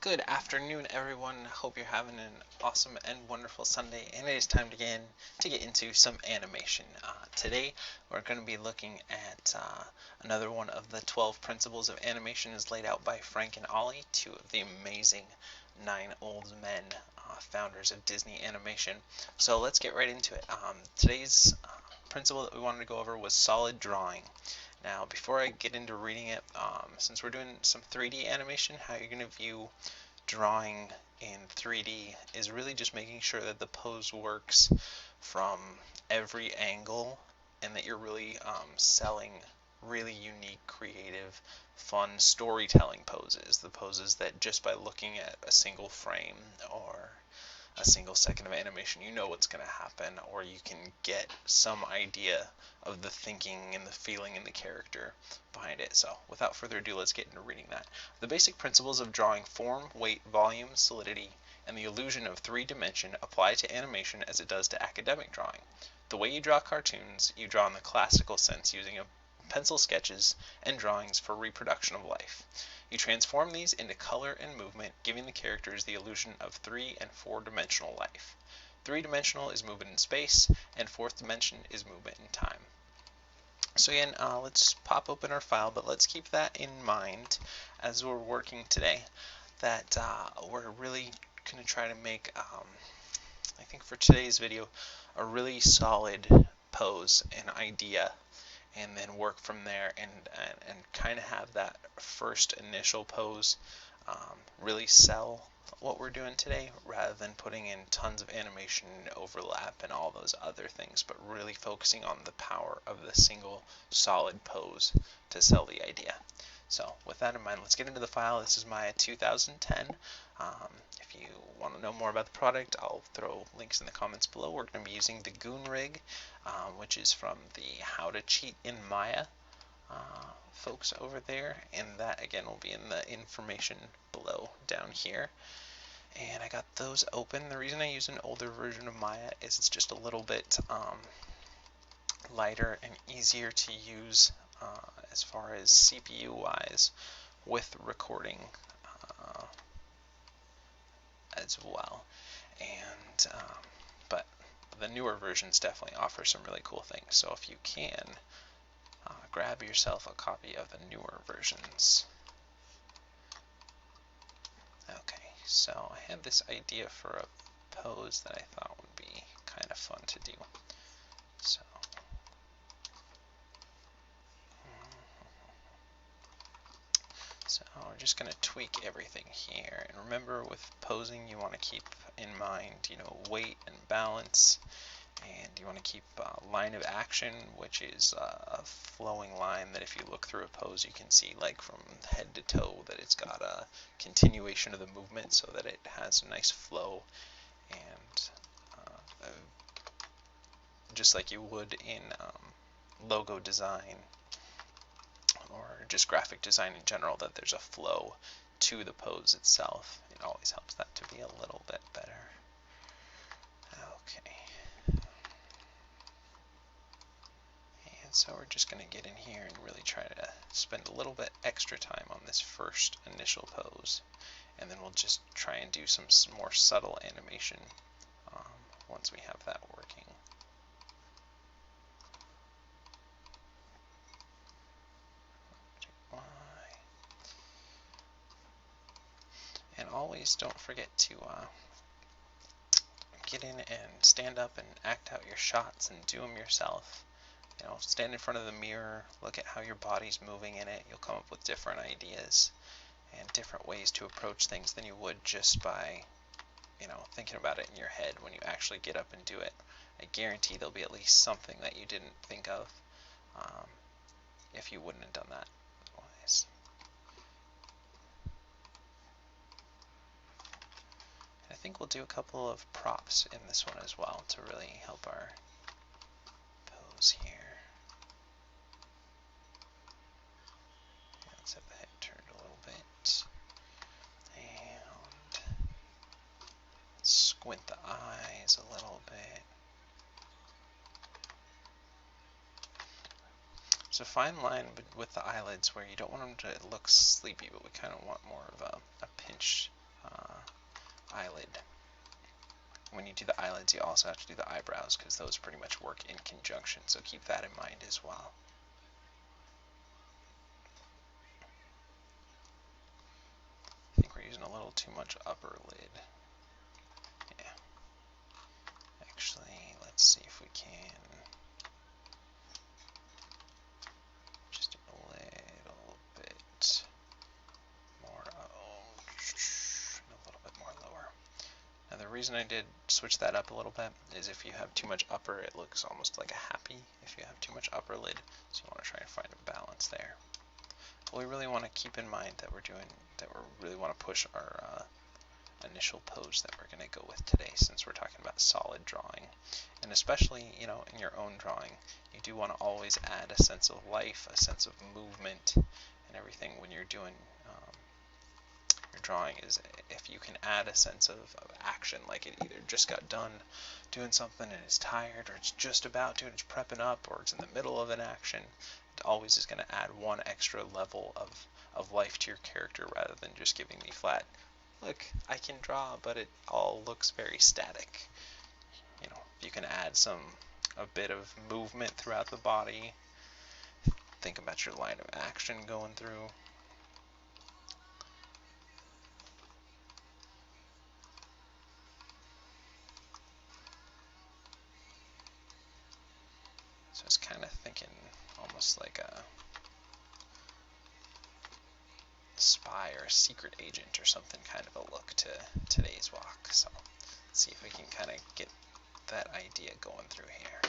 Good afternoon, everyone. Hope you're having an awesome and wonderful Sunday, and it is time to get into some animation. Today, we're going to be looking at another one of the 12 principles of animation as laid out by Frank and Ollie, two of the amazing 9 old men, founders of Disney Animation. So let's get right into it. Today's principle that we wanted to go over was solid drawing. Now, before I get into reading it, since we're doing some 3D animation, how you're going to view drawing in 3D is really just making sure that the pose works from every angle and that you're really selling really unique, creative, fun storytelling poses. The poses that just by looking at a single frame or a single second of animation, you know what's going to happen, or you can get some idea of the thinking and the feeling and the character behind it. So without further ado, let's get into reading that. The basic principles of drawing form, weight, volume, solidity, and the illusion of 3 dimension apply to animation as it does to academic drawing. The way you draw cartoons, you draw in the classical sense using pencil sketches and drawings for reproduction of life. You transform these into color and movement, giving the characters the illusion of 3 and 4-dimensional life. 3-dimensional is movement in space, and 4th dimension is movement in time. So again, let's pop open our file, but let's keep that in mind as we're working today, that we're really going to try to make, I think for today's video, a really solid pose and idea, and then work from there and kind of have that first initial pose really sell what we're doing today, rather than putting in tons of animation and overlap and all those other things, but really focusing on the power of the single solid pose to sell the idea. So with that in mind, let's get into the file. This is my 2010. If you want to know more about the product, I'll throw links in the comments below. We're going to be using the Goon Rig, which is from the How to Cheat in Maya folks over there, and that again will be in the information below down here. And I got those open. The reason I use an older version of Maya is it's just a little bit lighter and easier to use as far as CPU wise with recording as well. And but the newer versions definitely offer some really cool things. So if you can, grab yourself a copy of the newer versions. Okay, so I had this idea for a pose that I thought would be kind of fun to do. So we're just going to tweak everything here. And remember, with posing, you want to keep in mind, weight and balance. And you want to keep line of action, which is a flowing line that if you look through a pose, you can see like from head to toe that it's got a continuation of the movement so that it has a nice flow. And just like you would in logo design or just graphic design in general, that there's a flow to the pose itself. It always helps that to be a little bit better. Okay. And so we're just going to get in here and really try to spend a little bit extra time on this first initial pose. And then we'll just try and do some more subtle animation once we have that working. And always don't forget to get in and stand up and act out your shots and do them yourself. Stand in front of the mirror, look at how your body's moving in it. You'll come up with different ideas and different ways to approach things than you would just by, thinking about it in your head when you actually get up and do it. I guarantee there'll be at least something that you didn't think of if you wouldn't have done that otherwise. I think we'll do a couple of props in this one as well to really help our pose here. Let's have the head turned a little bit. And squint the eyes a little bit. It's a fine line with the eyelids where you don't want them to look sleepy, but we kind of want more of a pinched when you do the eyelids, you also have to do the eyebrows because those pretty much work in conjunction, so keep that in mind as well. I think we're using a little too much upper lid. Yeah. Actually, let's see if we can just do a little bit more, a little bit more lower. Now the reason I did switch that up a little bit is if you have too much upper, it looks almost like a happy if you have too much upper lid, so you want to try and find a balance there. But we really want to keep in mind that we really want to push our initial pose that we're going to go with today, since we're talking about solid drawing. And especially, in your own drawing, you do want to always add a sense of life, a sense of movement, and everything when you're doing your drawing. Is if you can add a sense of action, like it either just got done doing something and it's tired, or it's just about to and it's prepping up, or it's in the middle of an action, it always is going to add one extra level of life to your character rather than just giving me flat, look, I can draw, but it all looks very static. You can add a bit of movement throughout the body. Think about your line of action going through. So I was kind of thinking almost like a spy or a secret agent or something kind of a look to today's walk. So let's see if we can kind of get that idea going through here.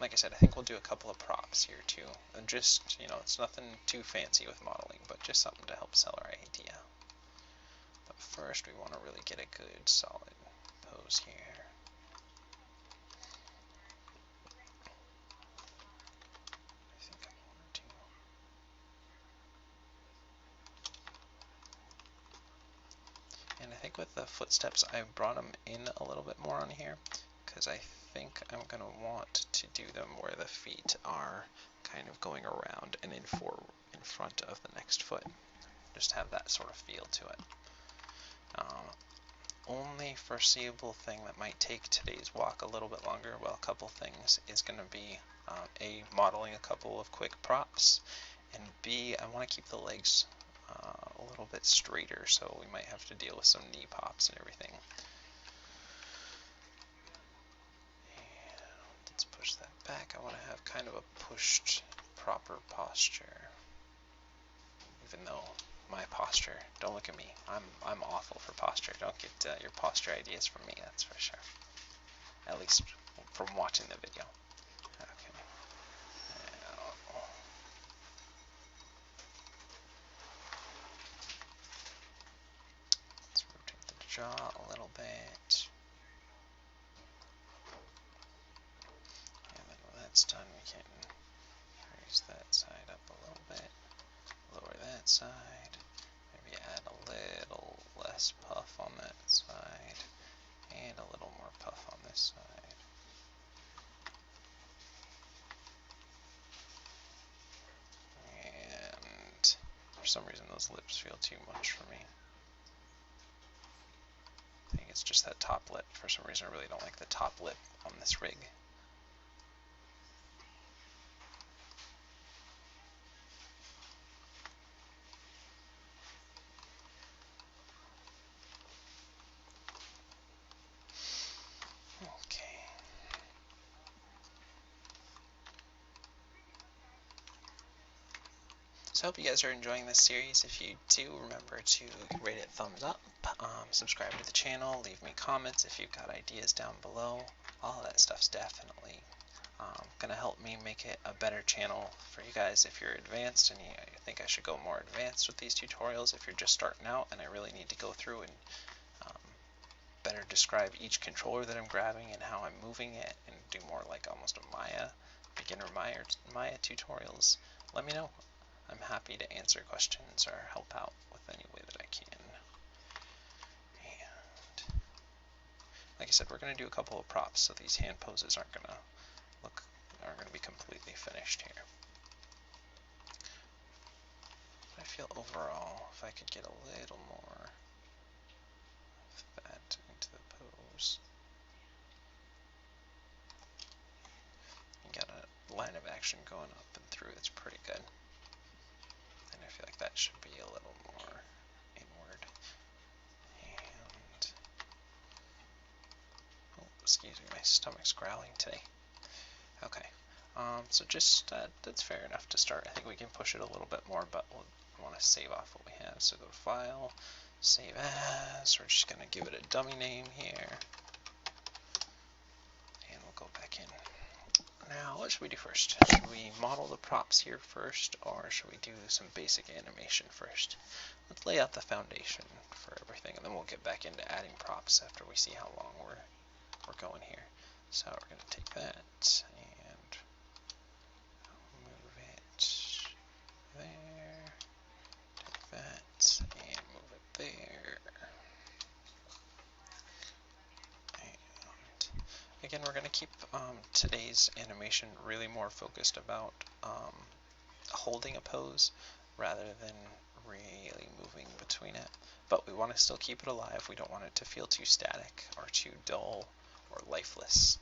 Like I said, I think we'll do a couple of props here too. And just, it's nothing too fancy with modeling, but just something to help sell our idea. But first, we want to really get a good solid pose here. I think I want to. And I think with the footsteps, I brought them in a little bit more on here, because I think I'm going to want to do them where the feet are kind of going around and in front of the next foot. Just have that sort of feel to it. Only foreseeable thing that might take today's walk a little bit longer, well, a couple things, is going to be A, modeling a couple of quick props, and B, I want to keep the legs a little bit straighter, so we might have to deal with some knee pops and everything. And let's push that back. I want to have kind of a pushed, proper posture, even though my posture, don't look at me, I'm awful for posture. Don't get your posture ideas from me, that's for sure. At least from watching the video. Okay. Now, let's rotate the jaw a little bit. And then when that's done, we can raise that side up a little bit, lower that side, maybe add a little less puff on that side, and a little more puff on this side. And for some reason those lips feel too much for me. I think it's just that top lip. For some reason I really don't like the top lip on this rig. Okay. So I hope you guys are enjoying this series. If you do, remember to rate it thumbs up, subscribe to the channel, leave me comments if you've got ideas down below. All of that stuff's definitely going to help me make it a better channel for you guys if you're advanced and you think I should go more advanced with these tutorials. If you're just starting out and I really need to go through and better describe each controller that I'm grabbing and how I'm moving it and do more like almost a beginner Maya tutorials, let me know. I'm happy to answer questions or help out with any way that I can. And like I said, we're going to do a couple of props, so these hand poses aren't going to be completely finished here. But I feel overall, if I could get a little more of that into the pose. moves. You got a line of action going up and through. It's pretty good. And I feel like that should be a little more inward. And oh, excuse me, my stomach's growling today. Okay, so just that's fair enough to start. I think we can push it a little bit more, but we'll want to save off what we have. So go to File, Save As. We're just going to give it a dummy name here, and we'll go back in. Now, what should we do first? Should we model the props here first, or should we do some basic animation first? Let's lay out the foundation for everything, and then we'll get back into adding props after we see how long we're going here. So we're going to take that and move it there, take that and move it there. And again, we're going to keep today's animation really more focused about holding a pose rather than really moving between it. But we want to still keep it alive. We don't want it to feel too static or too dull or lifeless.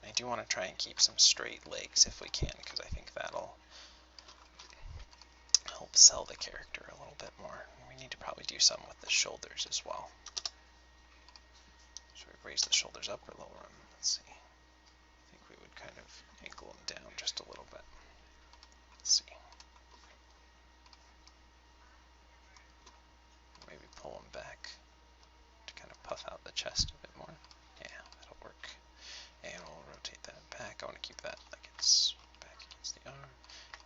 I do want to try and keep some straight legs if we can, because I think that'll help sell the character a little bit more. We need to probably do some with the shoulders as well. Should we raise the shoulders up or lower them? Let's see. I think we would kind of angle them down just a little bit. Let's see. Maybe pull them back to kind of puff out the chest a bit more. Yeah, that'll work. And we'll rotate that back. I want to keep that like it's back against the arm.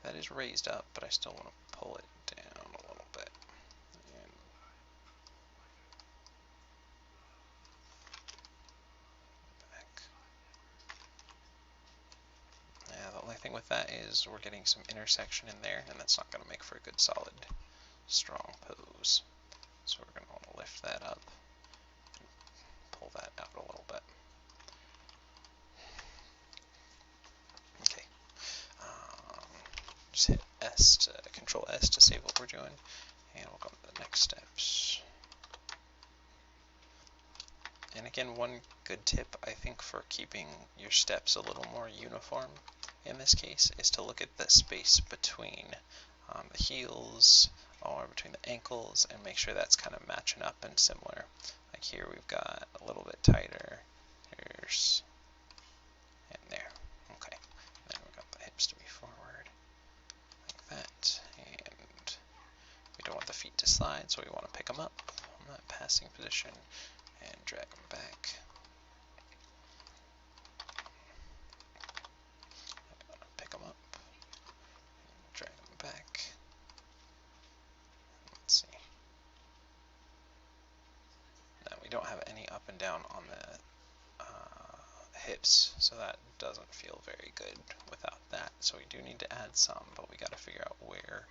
That is raised up, but I still want to pull it down a little bit. And back. Yeah, the only thing with that is we're getting some intersection in there, and that's not going to make for a good solid, strong pose. So we're going to want to lift that up and pull that out a little bit. Okay. Just hit Control S to save what we're doing, and we'll go to the next steps. And again, one good tip I think for keeping your steps a little more uniform in this case is to look at the space between the heels or between the ankles and make sure that's kind of matching up and similar. Like here we've got a little bit tighter, here's, and there. Okay, then we've got the hips to be forward like that, and we don't want the feet to slide, so we want to pick them up on that passing position and drag them back. Pick them up, drag them back. Let's see. Now we don't have any up and down on the hips, so that doesn't feel very good without that. So we do need to add some, but we got to figure out where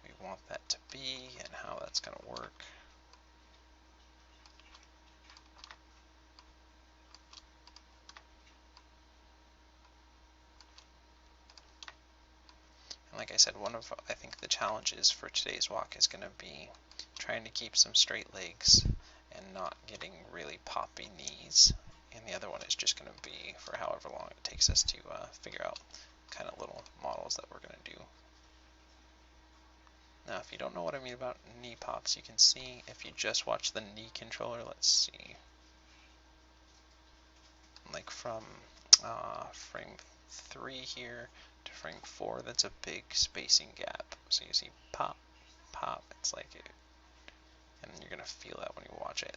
we want that to be and how that's going to work. And like I said, one of I think the challenges for today's walk is going to be trying to keep some straight legs and not getting really poppy knees. And the other one is just going to be for however long it takes us to figure out kind of little models that we're going to do. Now, if you don't know what I mean about knee pops, you can see if you just watch the knee controller, let's see, like from frame 3 here to frame 4, that's a big spacing gap. So you see pop, pop, it's like it, and you're going to feel that when you watch it.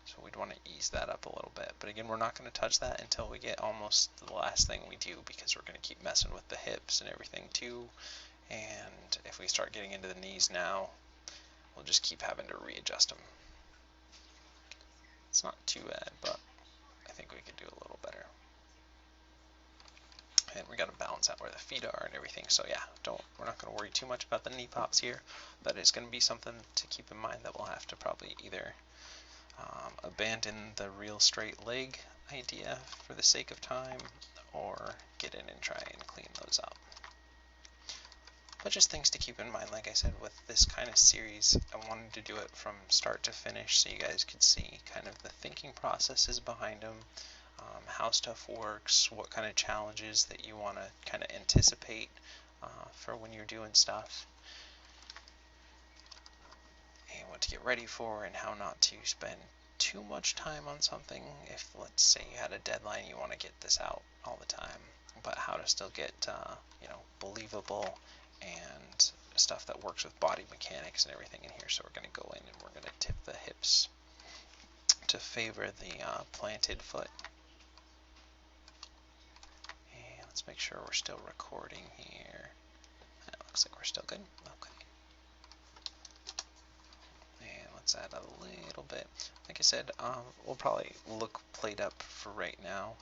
So we'd want to ease that up a little bit. But again, we're not going to touch that until we get almost the last thing we do, because we're going to keep messing with the hips and everything too. And if we start getting into the knees now, we'll just keep having to readjust them. It's not too bad, but I think we could do a little better. And we got to balance out where the feet are and everything. So yeah, we're not going to worry too much about the knee pops here, but it's going to be something to keep in mind that we'll have to probably either abandon the real straight leg idea for the sake of time, or get in and try and clean those up. But just things to keep in mind, like I said, with this kind of series, I wanted to do it from start to finish so you guys could see kind of the thinking processes behind them, how stuff works, what kind of challenges that you want to kind of anticipate for when you're doing stuff, and what to get ready for, and how not to spend too much time on something. If, let's say, you had a deadline, you want to get this out all the time, but how to still get believable and stuff that works with body mechanics and everything in here. So we're going to go in and we're going to tip the hips to favor the planted foot. And let's make sure we're still recording here. That looks like we're still good. Okay. And let's add a little bit. Like I said, we'll probably look played up for right now,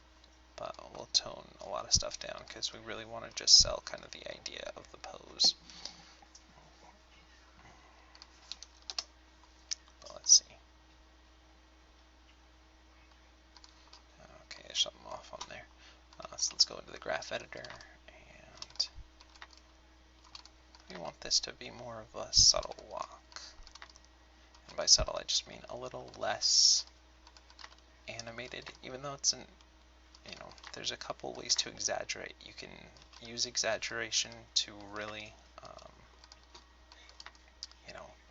but we'll tone a lot of stuff down because we really want to just sell kind of the idea of the pose. But let's see. Okay, there's something off on there. So let's go into the graph editor, and we want this to be more of a subtle walk. And by subtle, I just mean a little less animated, even though it's there's a couple ways to exaggerate. You can use exaggeration to really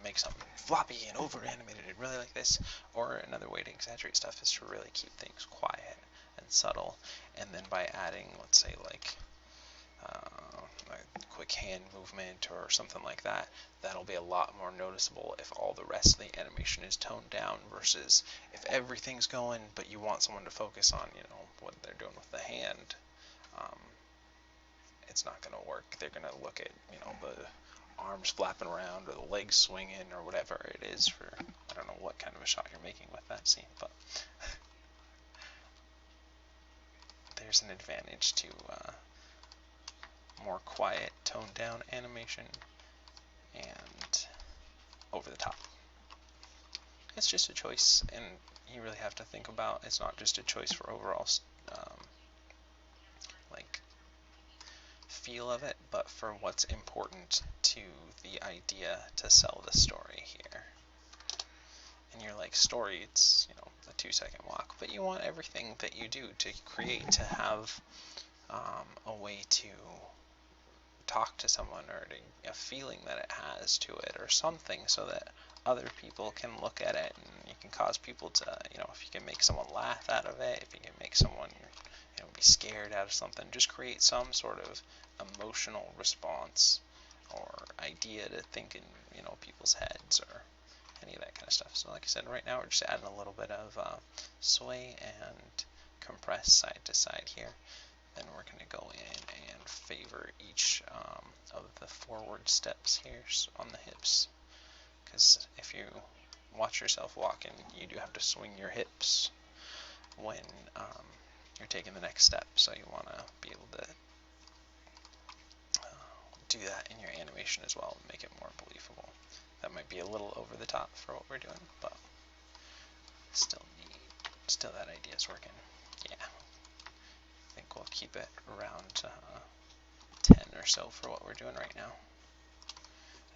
make something floppy and over animated and really like this, or another way to exaggerate stuff is to really keep things quiet and subtle, and then by adding, let's say, like a quick hand movement or something like that, that'll be a lot more noticeable if all the rest of the animation is toned down, versus if everything's going but you want someone to focus on what they're doing with the hand. It's not going to work. They're going to look at the arms flapping around or the legs swinging or whatever it is for, I don't know what kind of a shot you're making with that scene, but there's an advantage to more quiet, toned down animation and over the top. It's just a choice, and you really have to think about, it's not just a choice for overall like feel of it, but for what's important to the idea to sell the story here. And you're like, story, it's a 2-second walk, but you want everything that you do to create to have a way to talk to someone, or a feeling that it has to it or something, so that other people can look at it, and you can cause people to, if you can make someone laugh out of it, if you can make someone be scared out of something, just create some sort of emotional response or idea to think in people's heads, or any of that kind of stuff. So like I said, right now we're just adding a little bit of sway and compress side to side here. Then we're going to go in and favor each of the forward steps here on the hips, because if you watch yourself walking, you do have to swing your hips when you're taking the next step, so you want to be able to do that in your animation as well and make it more believable. That might be a little over the top for what we're doing, but still that idea is working. Yeah, I think we'll keep it around 10 or so for what we're doing right now.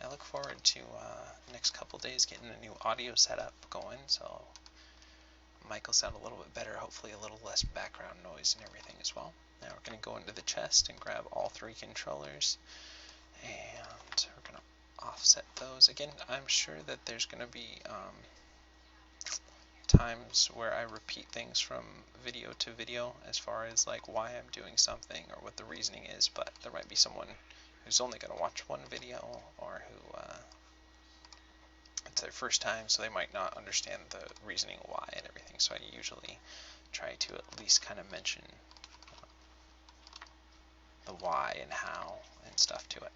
I look forward to next couple days getting a new audio setup going, so mic will sound a little bit better, hopefully a little less background noise and everything as well. Now we're going to go into the chest and grab all 3 controllers, and we're going to offset those. Again, I'm sure that there's going to be times where I repeat things from video to video as far as like why I'm doing something or what the reasoning is, but there might be someone who's only going to watch one video, or who it's their first time, so they might not understand the reasoning why and everything, so I usually try to at least kind of mention the why and how and stuff to it.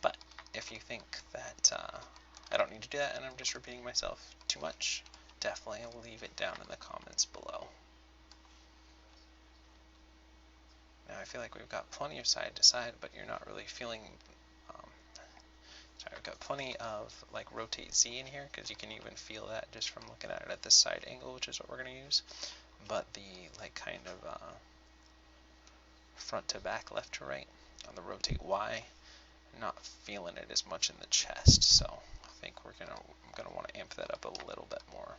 But if you think that I don't need to do that and I'm just repeating myself too much, definitely leave it down in the comments below. Now I feel like we've got plenty of side to side, but you're not really feeling sorry, we've got plenty of like rotate Z in here, because you can even feel that just from looking at it at this side angle, which is what we're going to use. But the like kind of front to back, left to right, on the rotate Y. Not feeling it as much in the chest, so I think I'm gonna want to amp that up a little bit more.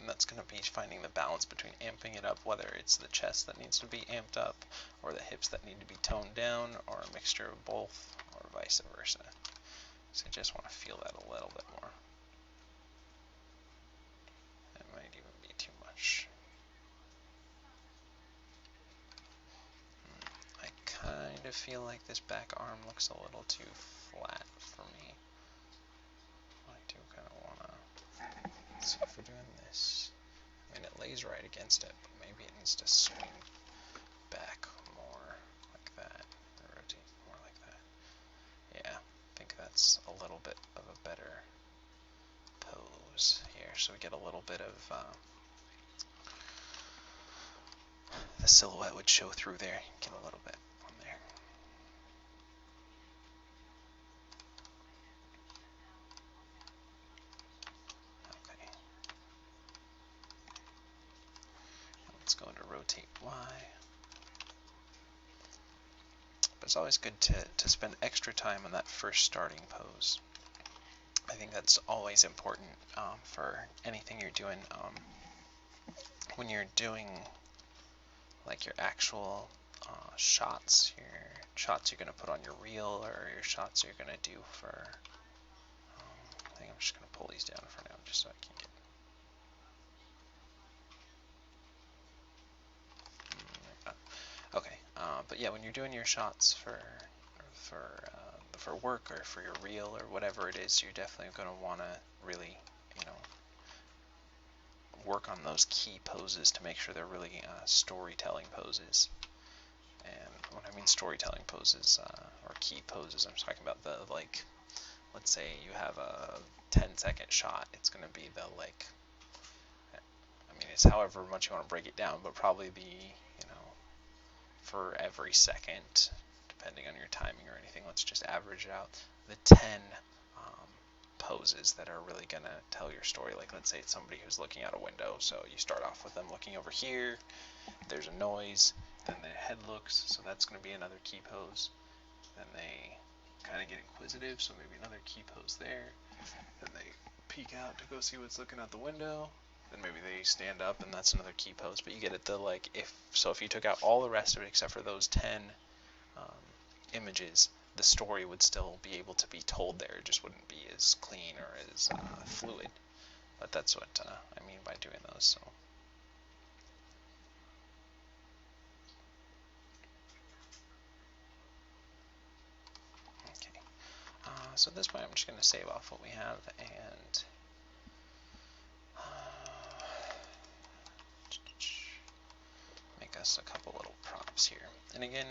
And that's going to be finding the balance between amping it up, whether it's the chest that needs to be amped up, or the hips that need to be toned down, or a mixture of both, or vice versa. So I just want to feel that a little bit more. It might even be too much. I kind of feel like this back arm looks a little too flat for me. I do kind of want to see if we're doing this. I mean, it lays right against it, but maybe it needs to swing back more like that, or rotate more like that. Yeah, I think that's a little bit of a better pose here, so we get a little bit of the silhouette would show through there. Get a little bit on there. Okay. Let's go into rotate Y. But it's always good to spend extra time on that first starting pose. I think that's always important for anything you're doing. When you're doing like your actual shots you're going to put on your reel, or your shots you're going to do for, I think I'm just going to pull these down for now just so I can get, okay, but yeah, when you're doing your shots for work or for your reel or whatever it is, you're definitely going to want to really, work on those key poses to make sure they're really storytelling poses. And when I mean storytelling poses or key poses, I'm talking about the, like, let's say you have a 10-second shot, it's going to be the, like, I mean, it's however much you want to break it down, but probably the, for every second, depending on your timing or anything, let's just average it out, the 10 poses that are really going to tell your story. Like, let's say it's somebody who's looking out a window, so you start off with them looking over here, there's a noise, then their head looks, so that's going to be another key pose. Then they kind of get inquisitive, so maybe another key pose there. Then they peek out to go see what's looking out the window. Then maybe they stand up, and that's another key pose. But you get it, if you took out all the rest of it except for those 10 images, the story would still be able to be told there. It just wouldn't be as clean or as fluid. But that's what I mean by doing those. So. Okay. So at this point, I'm just going to save off what we have and make us a couple little props here. And again,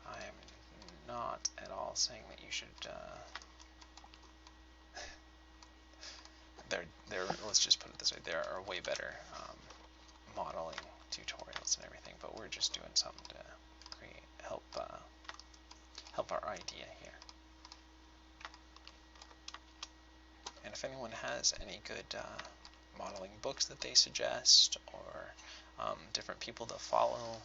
I'm not at all saying that you should let's just put it this way, there are way better modeling tutorials and everything, but we're just doing something to help our idea here. And if anyone has any good modeling books that they suggest, or different people to follow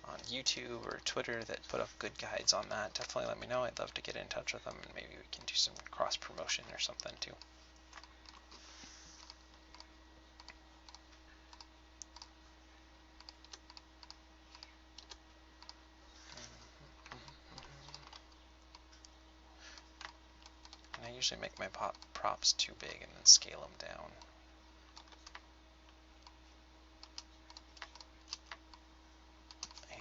on YouTube or Twitter that put up good guides on that, definitely let me know. I'd love to get in touch with them, and maybe we can do some cross promotion or something too. And I usually make my props too big and then scale them down. And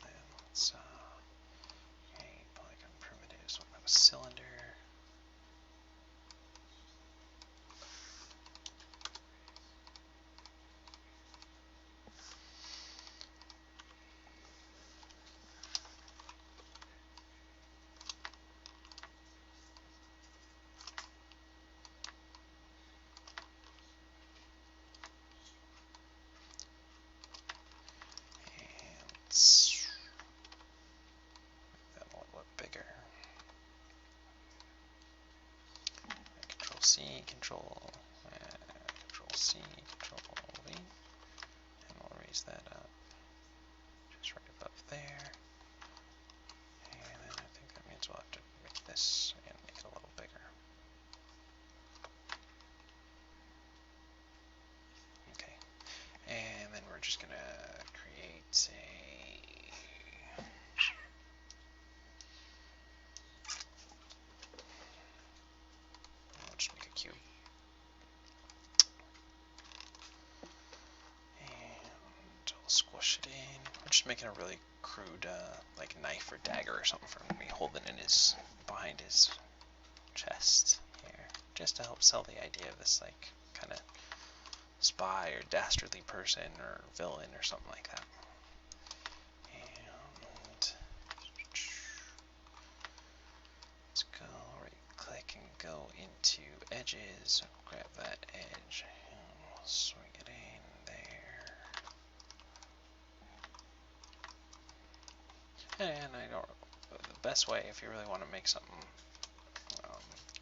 then let's polygon primitives. We'll have a cylinder. That'll look bigger. Control C, Control C, Control V, and we'll raise that up just right above there. push it in. We're just making a really crude, like knife or dagger or something for him to be holding in his, behind his chest here, just to help sell the idea of this like kind of spy or dastardly person or villain or something like that. And let's go right click and go into edges, grab that edge and we'll swing it in there. And I don't, the best way if you really want to make something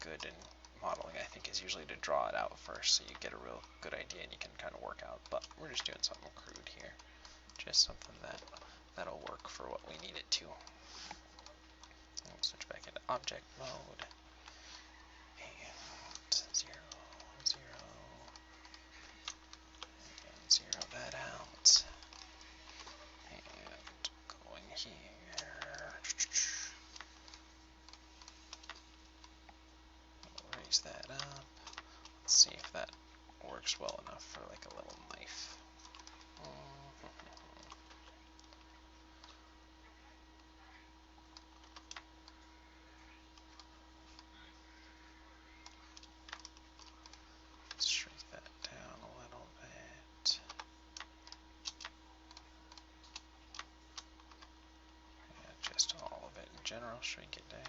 good in modeling, I think, is usually to draw it out first so you get a real good idea and you can kind of work out. But we're just doing something crude here, just something that'll work for what we need it to. And we'll switch back into object mode and 0, 0, and 0 that out. And going here, raise that up. Let's see if that works well enough for like a little knife. Let's shrink that down a little bit. Yeah, just all of it in general, shrink it down.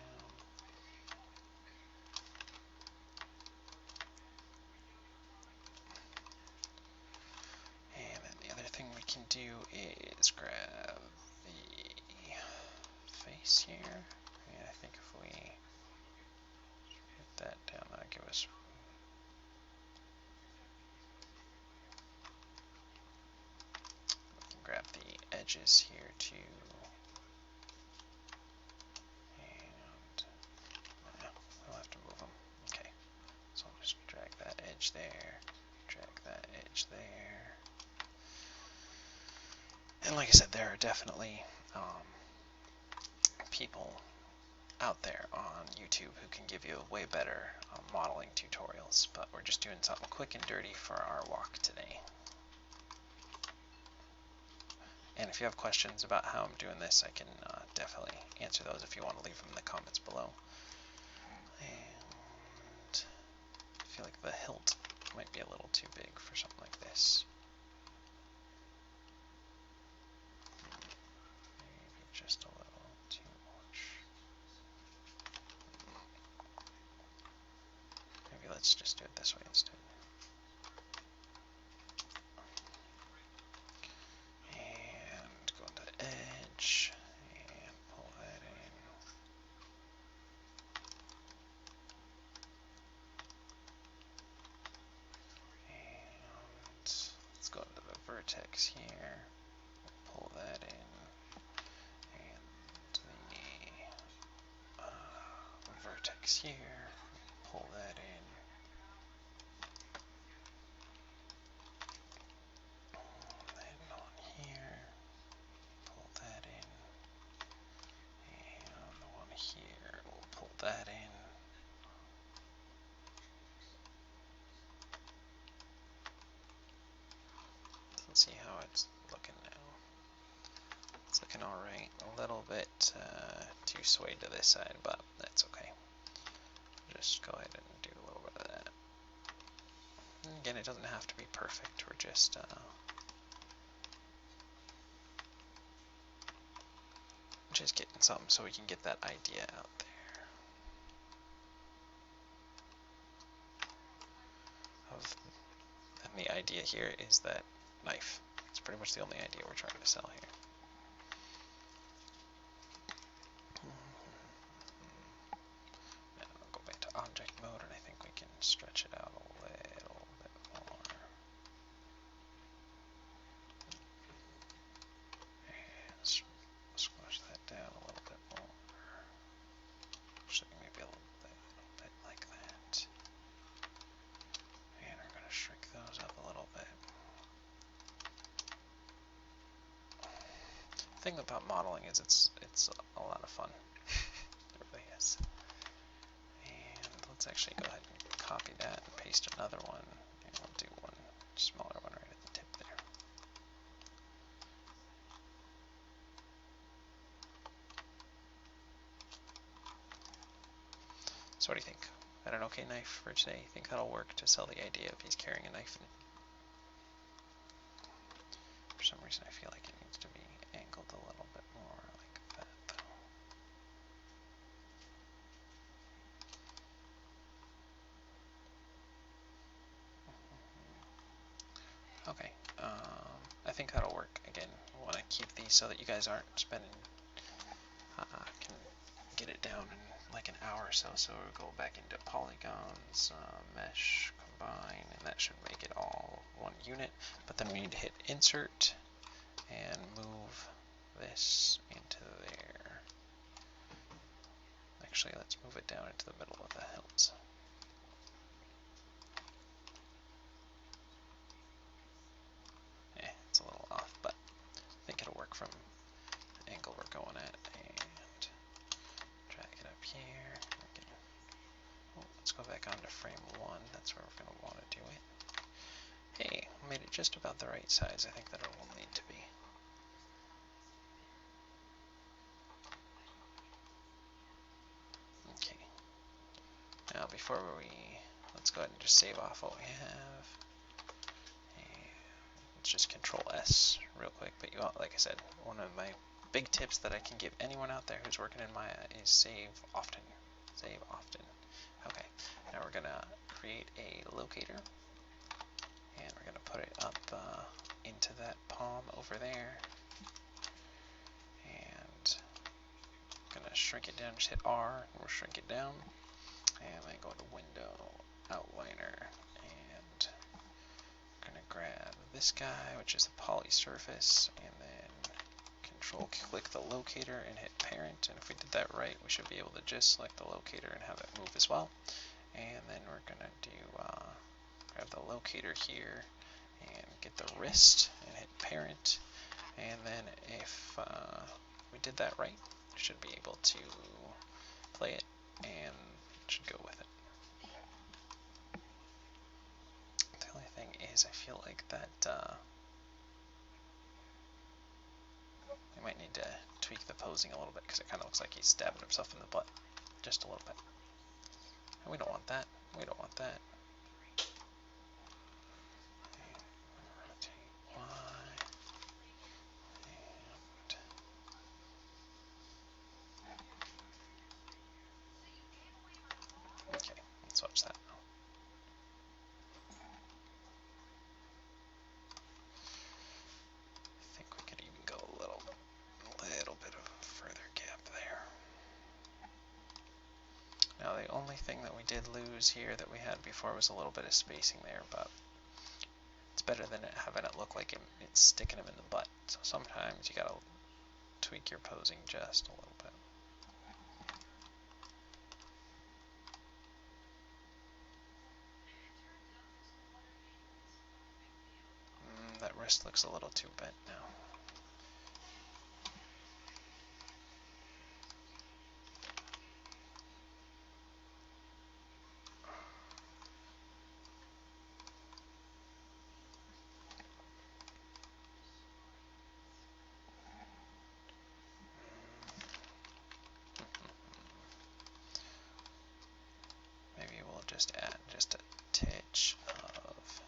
And then the other thing we can do is grab the face here. And I think if we hit that down, that'll give us. We can grab the edges here too. And we'll have to move them. Okay. So I'll just drag that edge there, drag that edge there. And like I said, there are definitely people out there on YouTube who can give you way better modeling tutorials, but we're just doing something quick and dirty for our walk today. And if you have questions about how I'm doing this, I can definitely answer those if you want to leave them in the comments below. And I feel like the hilt might be a little too big for something like this. Maybe just a little too much. Maybe let's just do it this way instead. And go into the edge and pull that in. And let's go into the vertex here, pull that in, and the vertex here, pull that in. And on here, pull that in, and the one here, we'll pull that in. Let's see how it's looking now. It's looking alright. A little bit too swayed to this side, but that's okay. Just go ahead and do a little bit of that. And again, it doesn't have to be perfect. We're just getting something so we can get that idea out there. And the idea here is that knife. It's pretty much the only idea we're trying to sell here. Now I'll go back to object mode, and I think we can stretch it out a little bit more. And squash that down a little bit more. Actually, maybe a little bit like that. And we're going to shrink those up a little bit. The thing about modeling is it's a lot of fun. It really is. And let's actually go ahead and copy that and paste another one. And we'll do one smaller one right at the tip there. what do you think? Is that an okay knife for today? Think that'll work to sell the idea of he's carrying a knife? For some reason I feel like it needs to be angled a little bit more like that though. Okay, I think that'll work. Again, I want to keep these so that you guys aren't spending, can get it down in like an hour or so. So we'll go back into polygons, mesh, combine, and that should make it all one unit. But then we need to hit insert and move this into there. Actually, let's move it down into the middle of the hilt. It's a little off, but I think it'll work from the angle we're going at. And drag it up here. Let's go back onto frame 1. That's where we're going to want to do it. Hey, made it just about the right size. I think that it will need to be. Okay. Now before let's go ahead and just save off what we have. Let's just Control S real quick. But like I said, one of my big tips that I can give anyone out there who's working in Maya is save often. Save often. Okay, now we're gonna create a locator, and we're gonna put it up into that palm over there, and I'm gonna shrink it down. Just hit R, and we'll shrink it down, and then go to Window, Outliner, and I'm gonna grab this guy, which is the poly surface, and then Control click the locator and hit Parent. And if we did that right, we should be able to just select the locator and have it move as well. And then we're gonna do grab the locator here and get the wrist and hit Parent. And then if we did that right, we should be able to play it and it should go with it. The only thing is, I feel like that I might need to tweak the posing a little bit because it kind of looks like he's stabbing himself in the butt just a little bit. And we don't want that. We don't want that. Rotate Y. And okay, let's watch that now. I think we could even go a little bit of a further gap there. Now the only thing that we did lose here that we had before was a little bit of spacing there, but it's better than having it look like it's sticking him in the butt. So sometimes you gotta tweak your posing just a little bit. That wrist looks a little too bent now. Maybe we'll just add just a titch of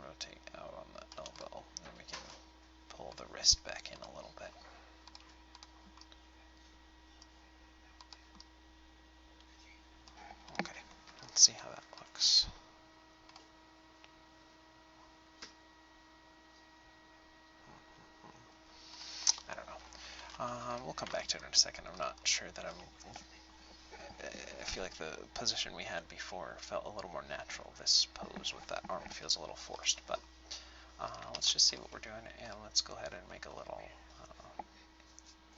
rotate out on the elbow, and we can pull the wrist back in a little bit. Okay, let's see how that looks. I don't know. We'll come back to it in a second. I'm not sure that I feel like the position we had before felt a little more natural. This pose with that arm feels a little forced, but let's just see what we're doing, and let's go ahead and make a little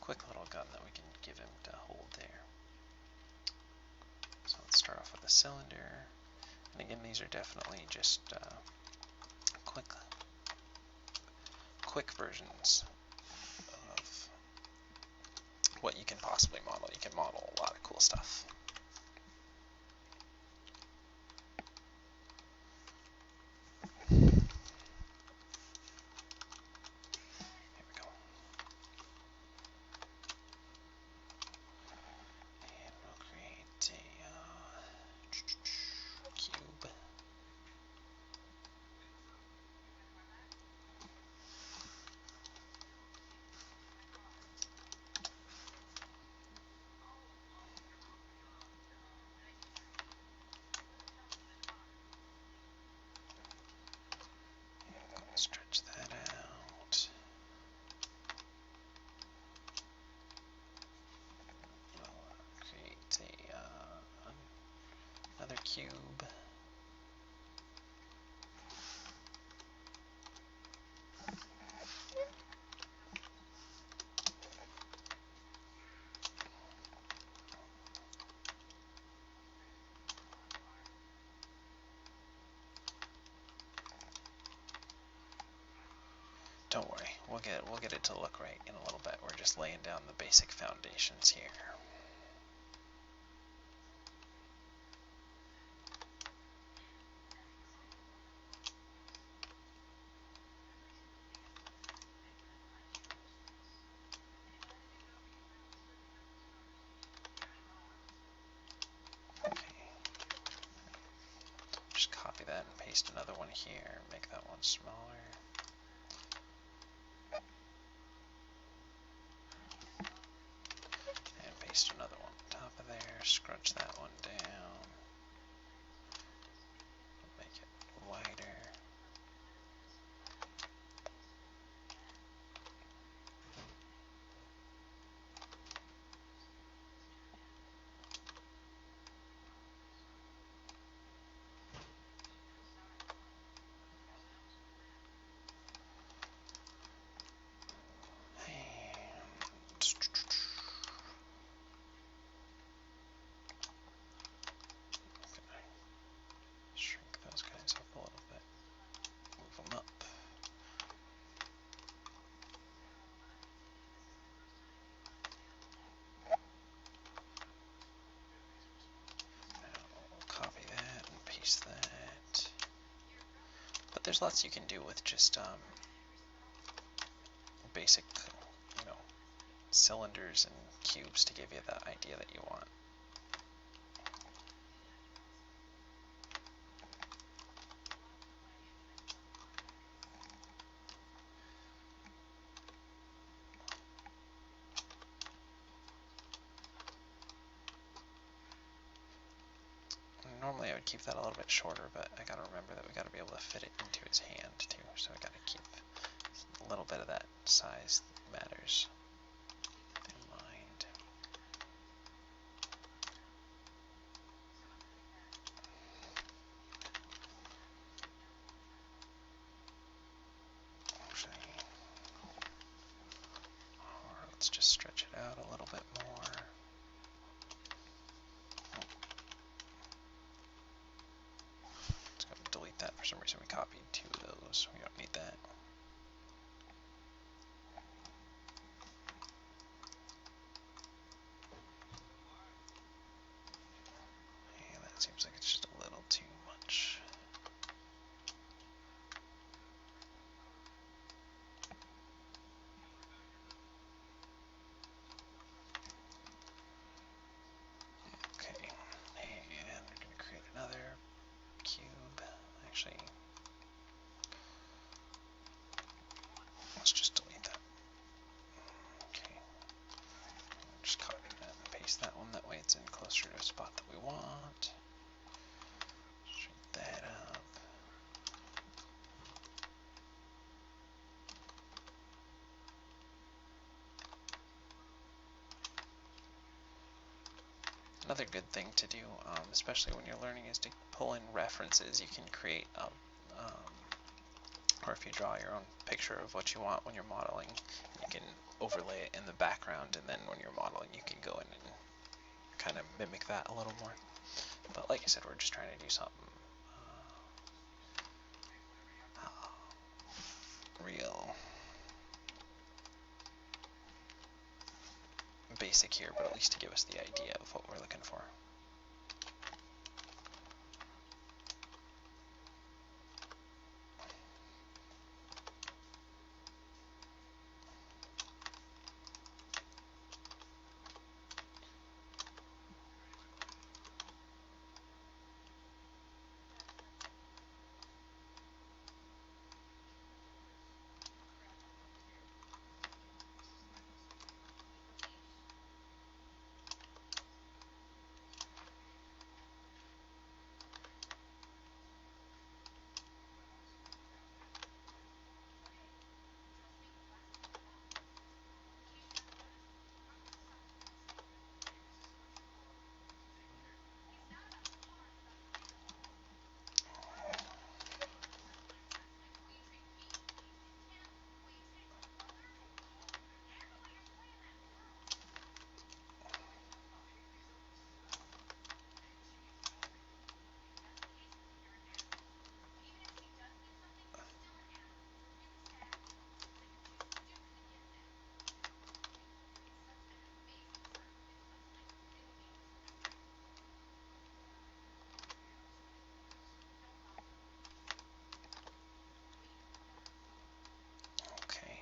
quick little gun that we can give him to hold there. So let's start off with a cylinder, and again, these are definitely just quick versions of what you can possibly model. You can model a lot of cool stuff. cube. Don't worry, we'll get it to look right in a little bit. We're just laying down the basic foundations here. Okay. Just copy that and paste another one here. Make that one smaller. And paste another one on top of there. Scrunch that one down. Make it wider. Shrink those guys up a little bit. Move them up. Now we'll copy that and paste that. But there's lots you can do with just basic, cylinders and cubes to give you that idea that you want. Normally I would keep that a little bit shorter, but I gotta remember that we gotta be able to fit it into his hand too, so I gotta keep a little bit of that size matters in mind. Actually, or let's just stretch it out a little bit more. Let's go delete that. For some reason we copied two of those. We don't need that. Yeah, that seems like it's just a little too much. Okay, and we're going to create another cube. Actually, let's just delete that. Okay, just copy that and paste that one. That way it's in closer to a spot that we want. Shrink that up. Another good thing to do, especially when you're learning, is to pull in references. You can create, or if you draw your own picture of what you want when you're modeling, you can overlay it in the background, and then when you're modeling, you can go in and kind of mimic that a little more. But like I said, we're just trying to do something real basic here, but at least to give us the idea of what we're looking for.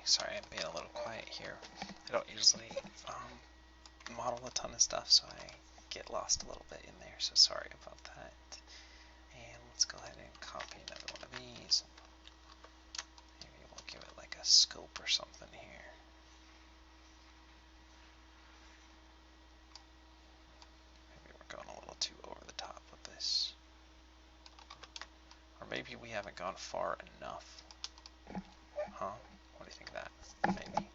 sorry, I'm being a little quiet here. I don't usually model a ton of stuff, so I get lost a little bit in there, so sorry about that. And let's go ahead and copy another one of these. Maybe we'll give it like a scope or something here. Maybe we're going a little too over the top with this. Or maybe we haven't gone far enough. Huh? What do you think of that? Maybe.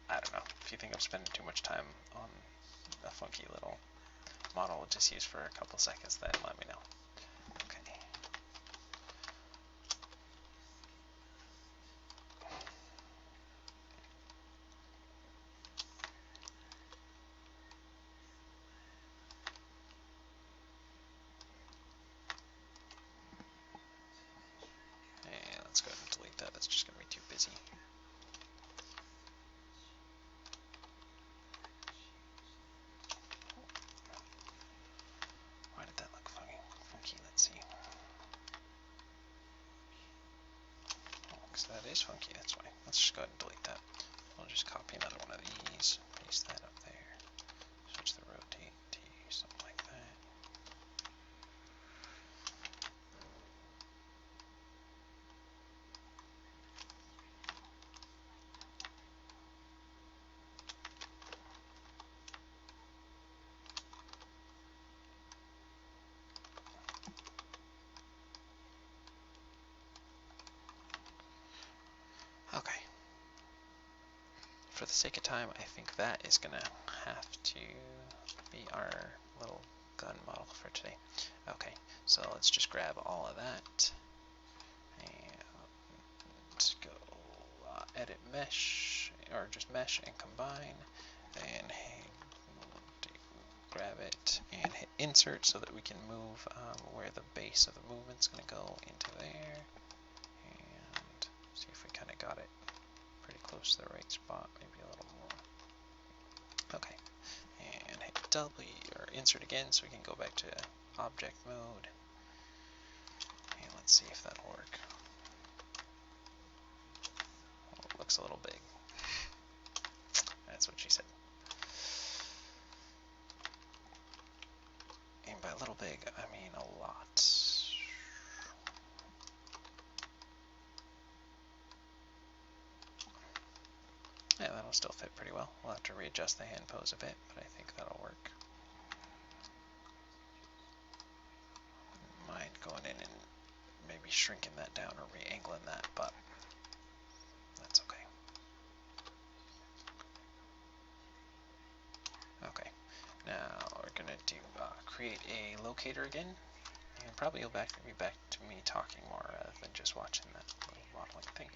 I don't know. If you think I'm spending too much time on a funky little model we'll just use for a couple seconds, then let me know. Okay. And let's go ahead and delete that. That's just going to be too busy. Why did that look funky? Let's see. Oh, because that is funky, that's why. Let's just go ahead and delete that. We'll just copy another one of these, paste that up there, switch the rotate to something like that. Okay. For the sake of time, I think that is going to have to be our little gun model for today. Okay, so let's just grab all of that and go edit mesh, or just mesh and combine, and grab it and hit insert so that we can move where the base of the movement's going to go into there, and see if we kind of got it pretty close to the right spot, maybe a little more. Okay, and hit W or insert again so we can go back to object mode, and let's see if that'll work. Oh, it looks a little big. That's what she said. And by little big, I mean a lot. Yeah, that'll still fit pretty well. We'll have to readjust the hand pose a bit, but I think that'll work. Wouldn't mind going in and maybe shrinking that down or re-angling that, but that's okay. Okay, now we're going to do create a locator again, and probably be back to me talking more rather than just watching that little modeling thing.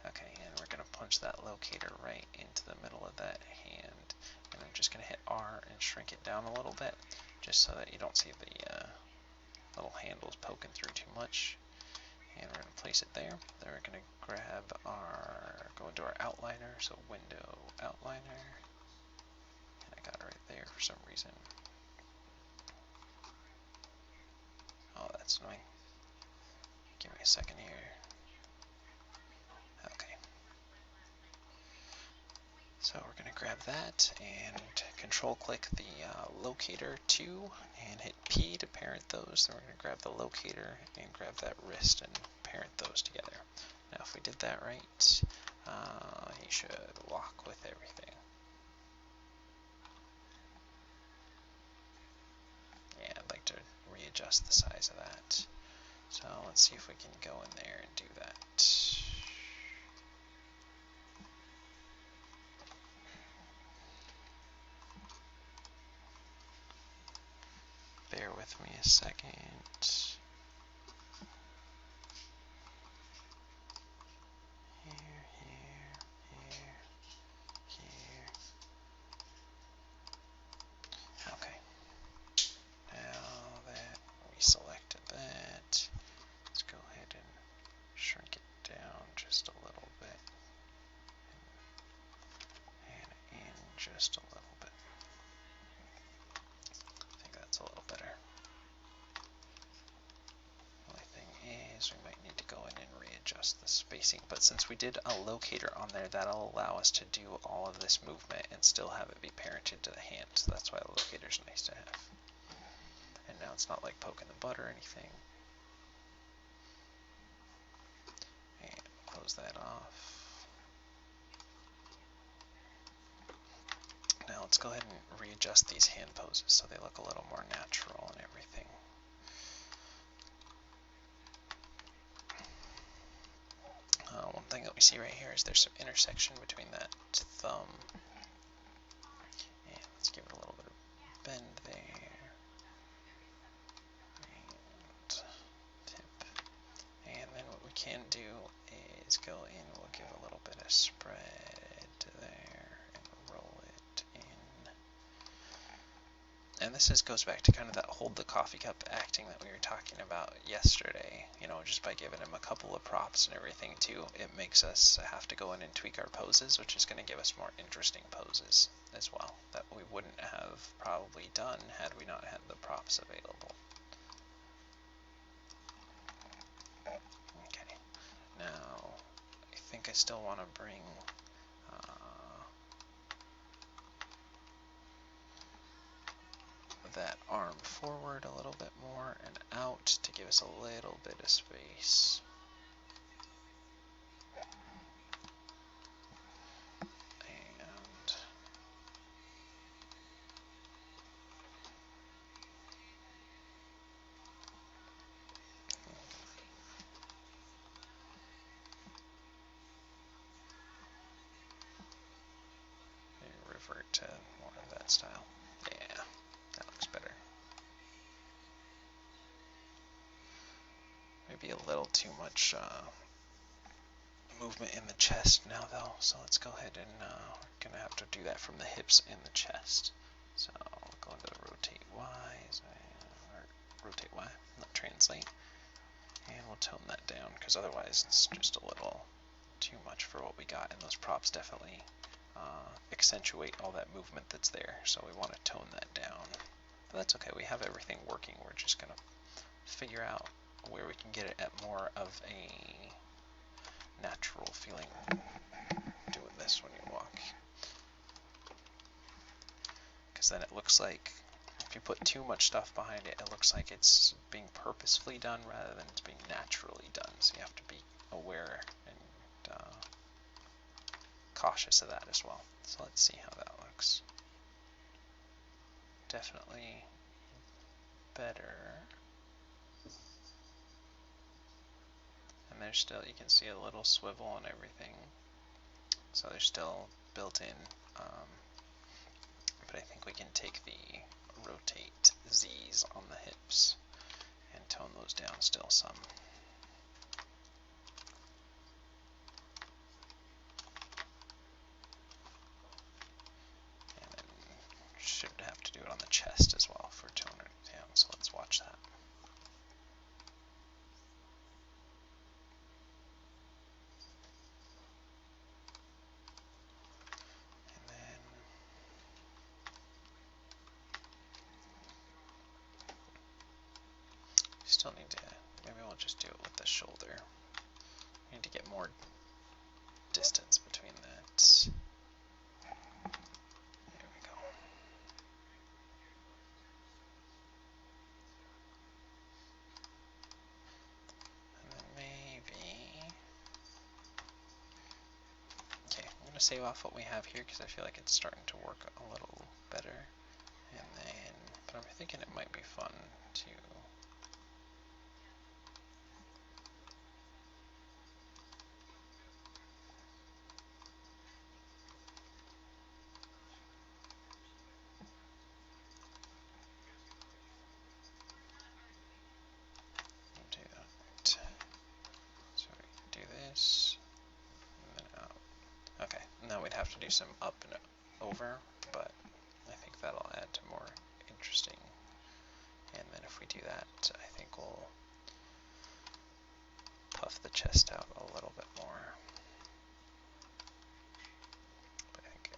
Okay, and we're going to punch that locator right into the middle of that hand, and I'm just going to hit R and shrink it down a little bit, just so that you don't see the little handles poking through too much. And we're going to place it there. Then we're going to go into our outliner, so window outliner. And I got it right there for some reason. Oh, that's annoying. Give me a second here. Okay. So we're going to grab that and control click the locator 2 and hit P to parent those. Then we're going to grab the locator and grab that wrist and parent those together. Now if we did that right, he should lock with everything. Yeah, I'd like to readjust the size of that. So let's see if we can go in there and do that. Bear with me a second. Here, here, here, here. Okay. Now that we selected that, let's go ahead and shrink it down just a little bit. And in just a little bit. I think that's a little better. Only thing is we might need to go in and readjust the spacing, but since we did a locator on there, that'll allow us to do all of this movement and still have it be parented to the hand. So that's why the locator is nice to have. And now it's not like poking the butt or anything. And close that off. Now let's go ahead and readjust these hand poses so they look a little more natural and everything. One thing that we see right here is there's some intersection between that thumb, and let's give it a little bit of bend there, and tip. And then what we can do is go in, we'll give a little bit of spread there, and roll it in. And this goes back to kind of that hold the coffee cup acting that we were talking about yesterday. You know, just by giving him a couple of props and everything too, it makes us have to go in and tweak our poses, which is going to give us more interesting poses as well that we wouldn't have probably done had we not had the props available. Okay, now I think I still want to bring that arm forward a little bit more and out to give us a little bit of space. And maybe revert to more of that style. Yeah, that looks better. Maybe a little too much movement in the chest now though, so let's go ahead and we're going to have to do that from the hips and the chest. So we'll go into the rotate Y, or rotate Y, not translate, and we'll tone that down because otherwise it's just a little too much for what we got, and those props definitely accentuate all that movement that's there, so we want to tone that down. But that's okay, we have everything working, we're just going to figure out where we can get it at more of a natural feeling doing this when you walk. Because then it looks like, if you put too much stuff behind it, it looks like it's being purposefully done rather than it's being naturally done. So you have to be aware and cautious of that as well. So let's see how that looks. Definitely better. And there's still, you can see a little swivel and everything. So there's still built in, but I think we can take the rotate Z's on the hips and tone those down still some. And then should have to do it on the chest as well for toning it down, so let's watch that. Still need to, maybe we'll just do it with the shoulder. We need to get more distance between that. There we go. And then maybe, okay, I'm going to save off what we have here because I feel like it's starting to work a little better. And then, but I'm thinking it might be fun to do that. So we do this, and then out. Okay, now we'd have to do some up and over, but I think that'll add to more interesting. And then if we do that, I think we'll puff the chest out a little bit more. But I think,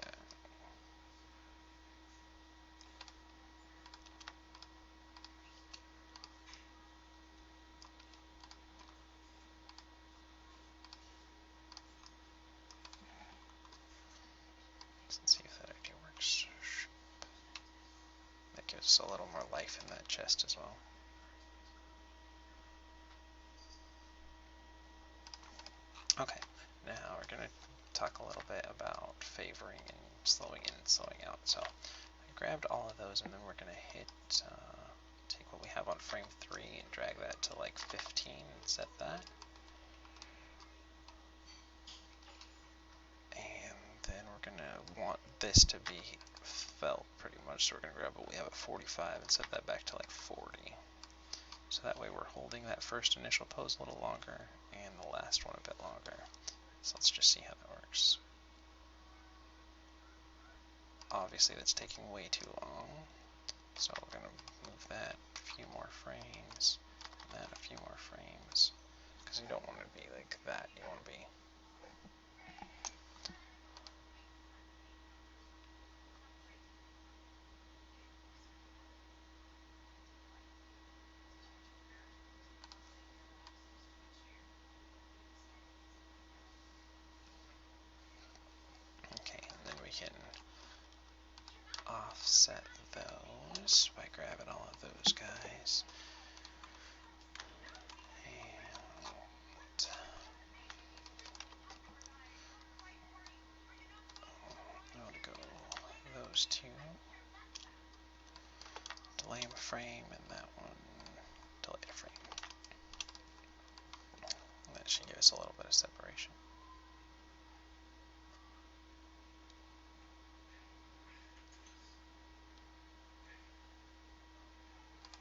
us a little more life in that chest as well. Okay, now we're going to talk a little bit about favoring and slowing in and slowing out. So I grabbed all of those, and then we're going to hit, take what we have on frame 3 and drag that to like 15 and set that. And then we're going to want this to be felt pretty much, so we're going to grab what we have at 45 and set that back to like 40. So that way we're holding that first initial pose a little longer and the last one a bit longer. So let's just see how that works. Obviously that's taking way too long, so we're going to move that a few more frames, and that a few more frames, because you don't want to be like that, you want to be okay, and then we can offset those by grabbing all of those guys. And I want to go those two, delay a frame, and that one, delay a frame. And that should give us a little bit of separation.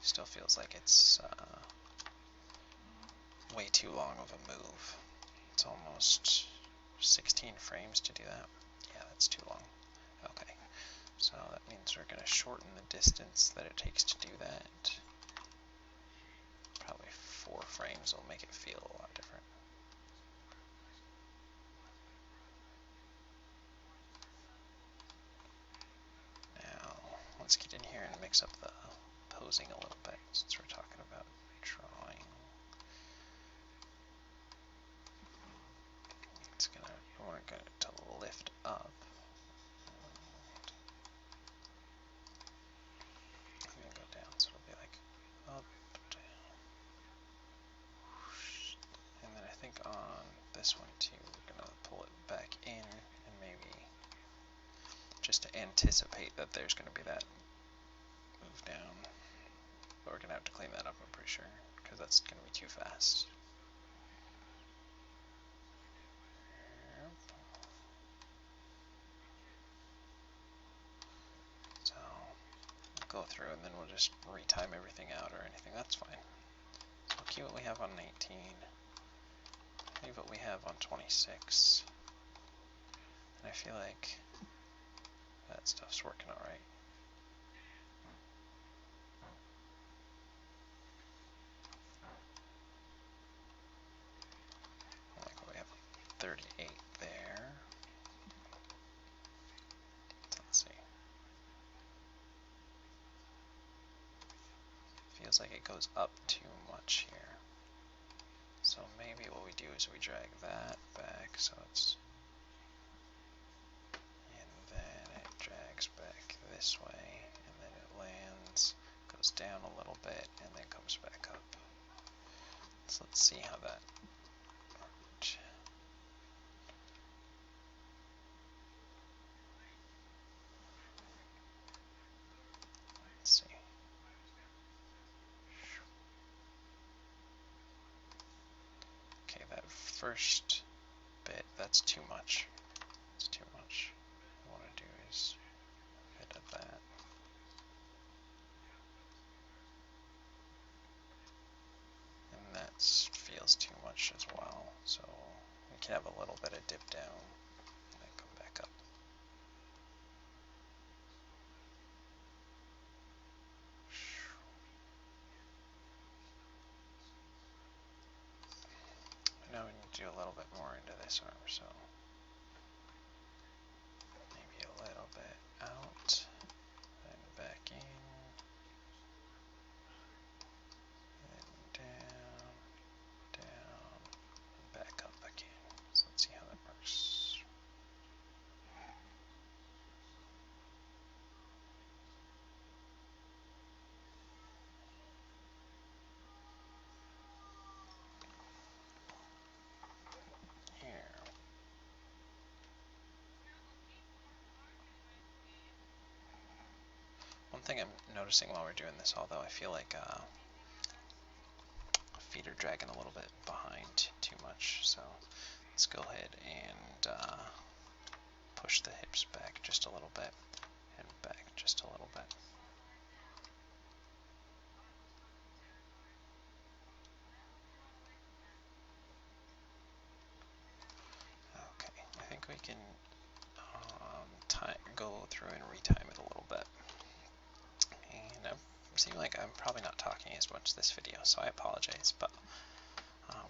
Still feels like it's way too long of a move. It's almost 16 frames to do that. Yeah, that's too long. Okay, so that means we're going to shorten the distance that it takes to do that. Probably 4 frames will make it feel a lot different. Now, let's get in here and mix up the posing a little bit, since we're talking about drawing. I want to get it to lift up. I'm going to go down, so it'll be like up, down. And then I think on this one too, we're going to pull it back in, and maybe just to anticipate that there's going to be that move down. But we're going to have to clean that up, I'm pretty sure, because that's going to be too fast. So we'll go through and then we'll just retime everything out or anything. That's fine. So we'll keep what we have on 19. Leave what we have on 26. And I feel like that stuff's working alright. Like we have 38 there. Let's see. Feels like it goes up too much here. So maybe what we do is we drag that back so it's, and then it drags back this way, and then it lands, goes down a little bit, and then comes back up. So let's see how that works. Let's see. Okay, that first bit, that's too much. It's too much. What I want to do is a bit of that. And that feels too much as well. So we can have a little bit of dip down and then come back up. Now we need to do a little bit more into this arm, so maybe a little bit out, then back in, then down, down, and back up again. So let's see how that works. thing I'm noticing while we're doing this, although I feel like feet are dragging a little bit behind too much, so let's go ahead and push the hips back just a little bit and back just a little bit. Okay, I think we can go through and retime it a little bit. And it seems like I'm probably not talking as much this video, so I apologize, but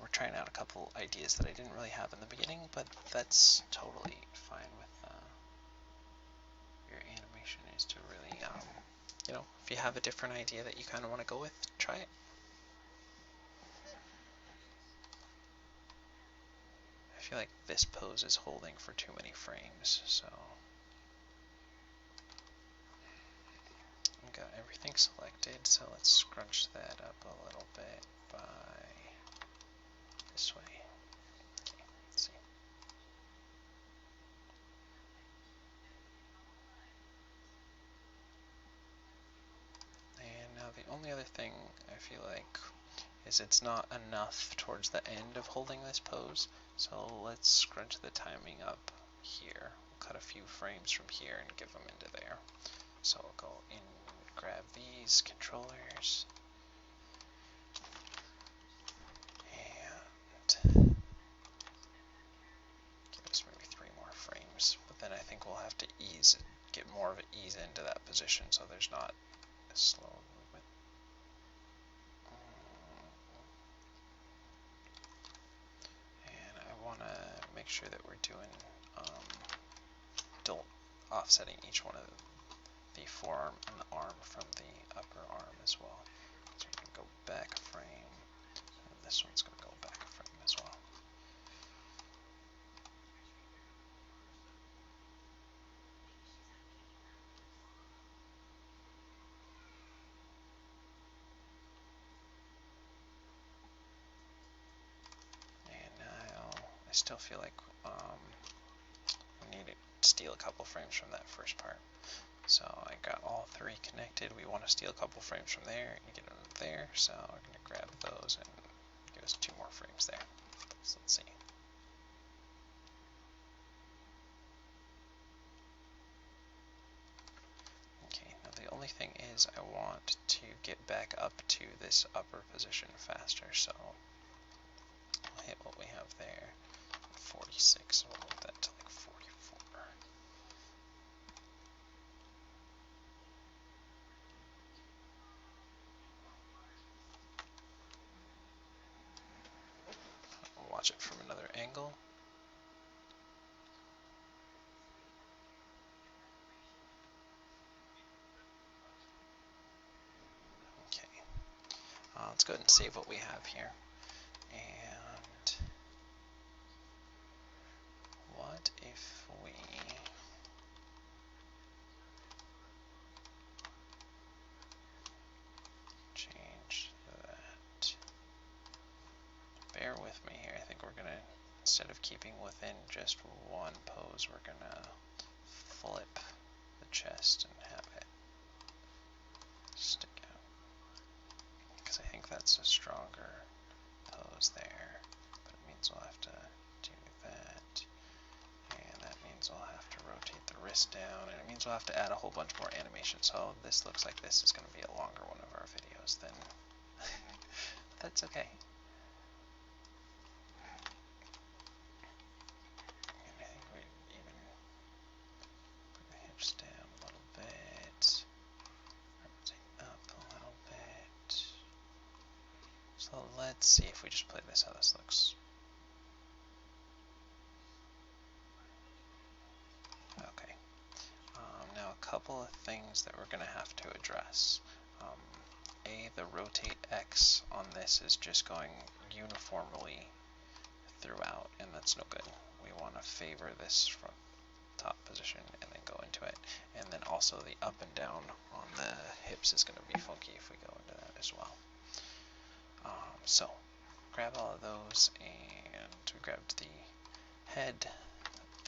we're trying out a couple ideas that I didn't really have in the beginning, but that's totally fine with your animation, is to really, you know, if you have a different idea that you kind of want to go with, try it. I feel like this pose is holding for too many frames, so I've got everything selected, so let's scrunch that up a little bit by this way. Okay, let's see. And now the only other thing I feel like is it's not enough towards the end of holding this pose, so let's scrunch the timing up here. We'll cut a few frames from here and give them into there. So we'll go in, grab these controllers, and give us maybe 3 more frames, but then I think we'll have to get more of an ease into that position so there's not a slow movement. And I want to make sure that we're doing offsetting each one of the forearm and the arm from the upper arm as well. So we can go back a frame, and this one's going to go back a frame as well. And now I still feel like we need to steal a couple frames from that first part. So I got all 3 connected. We want to steal a couple frames from there and get them there. So we're going to grab those and give us 2 more frames there. So let's see. Okay, now the only thing is I want to get back up to this upper position faster. So we'll hit what we have there. 46, so we'll move that to like 44. We'll watch it from another angle. Okay, let's go ahead and save what we have here. And what if we change that? Bear with me here. I think we're going to, instead of keeping within just one pose, we're going to flip the chest and have it stick out. Because I think that's a stronger pose there. But it means we'll have to do that. And that means we'll have to rotate the wrist down. And it means we'll have to add a whole bunch more animation. So this looks like this is going to be a longer one of our videos than... That's okay. Down a little bit, rotate up a little bit. So let's see if we just play this, how this looks. Okay. Now a couple of things that we're going to have to address. The rotate X on this is just going uniformly throughout, and that's no good. We want to favor this from top position and then go into it, and then also the up and down on the hips is going to be funky if we go into that as well. So grab all of those, and we grabbed the head,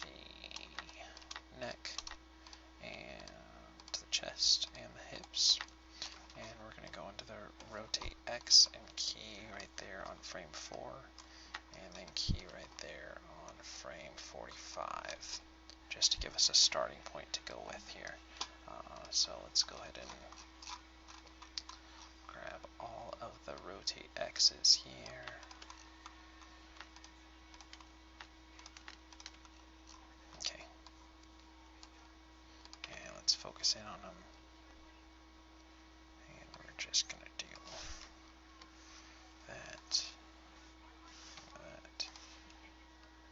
the neck, and the chest and the hips. oops. And we're going to go into the rotate X and key right there on frame 4, and then key right there on frame 45, just to give us a starting point to go with here. So let's go ahead and grab all of the rotate X's here. Okay. And let's focus in on them. And we're just going to do that, that,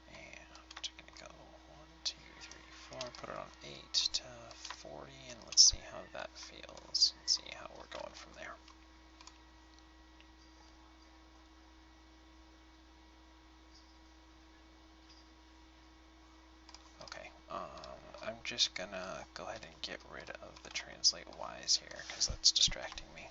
and we're going to go 1, 2, 3, 4, put it on 8 to 40, and let's see how that feels, and see how we're going from there. Okay, I'm just gonna go ahead and get rid of the translate Y's here, because that's distracting me.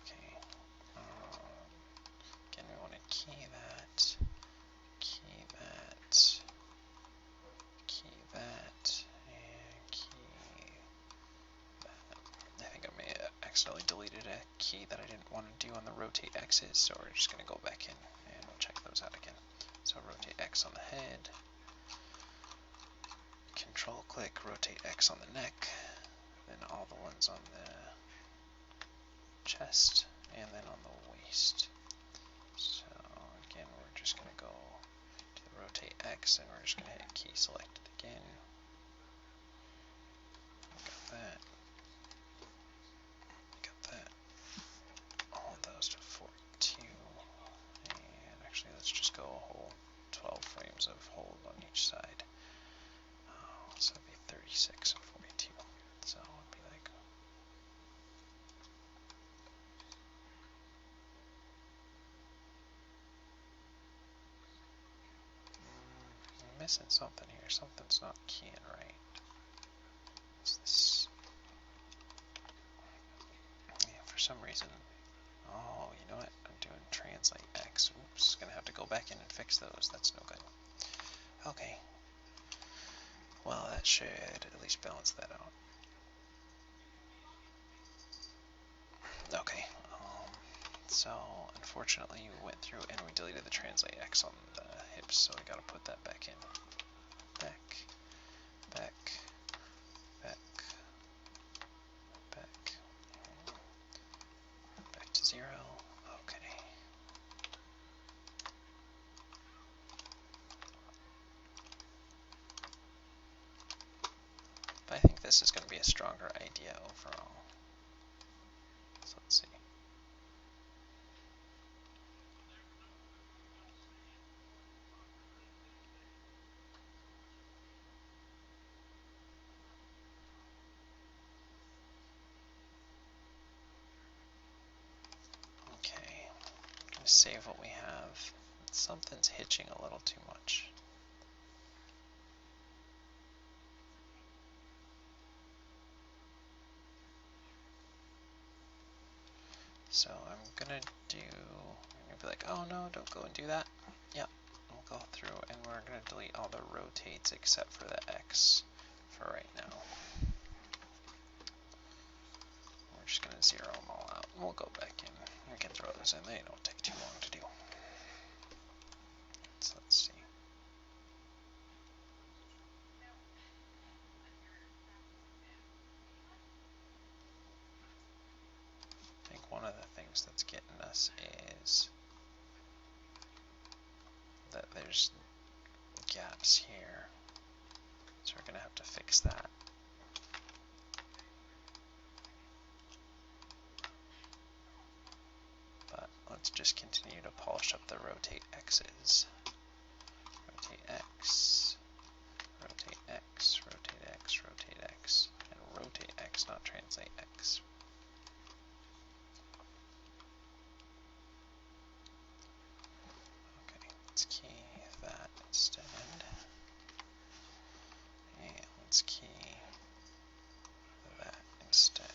Okay, again, we want to key that, key that, key that, and key that. I think I may have accidentally deleted a key that I didn't want to do on the rotate X's, so we're just going to go back in and we'll check those out again. So rotate X on the head, control click, rotate X on the neck, then all the ones on the chest, and then on the waist. So again, we're just going to go to the rotate X, and we're just going to hit key selected again. Got that. Got that. All of those to 42. And actually, let's just go a whole 12 frames of hold on each side. So that'd be 36 and 42. So it would be like, I'm missing something here. Something's not keying right. What's this? Yeah, for some reason. Oh, you know what? I'm doing translate X. Oops, gonna have to go back in and fix those. That's no good. Okay. Well, that should at least balance that out. Okay. So, unfortunately, we went through and we deleted the translate X on the hips, so we gotta put that back in. Back, back, back, back, back to 0. Okay. But I think this is going to be a stronger idea overall. So let's see. Okay, I'm going to save what we have. Something's hitching a little too much. So I'm going to be like, oh no, don't go and do that. Yeah, we'll go through and we're going to delete all the rotates except for the X for right now. We're just going to 0 them all out. We'll go back in. We can throw those in. They don't take too long to do. So let's see. I think one of the things that's getting us is that there's gaps here. So we're going to have to fix that. But let's just continue to polish up the rotate X's. Rotate X, rotate X, rotate X, rotate X, and rotate X, not translate X. Okay, let's key that instead. And let's key that instead.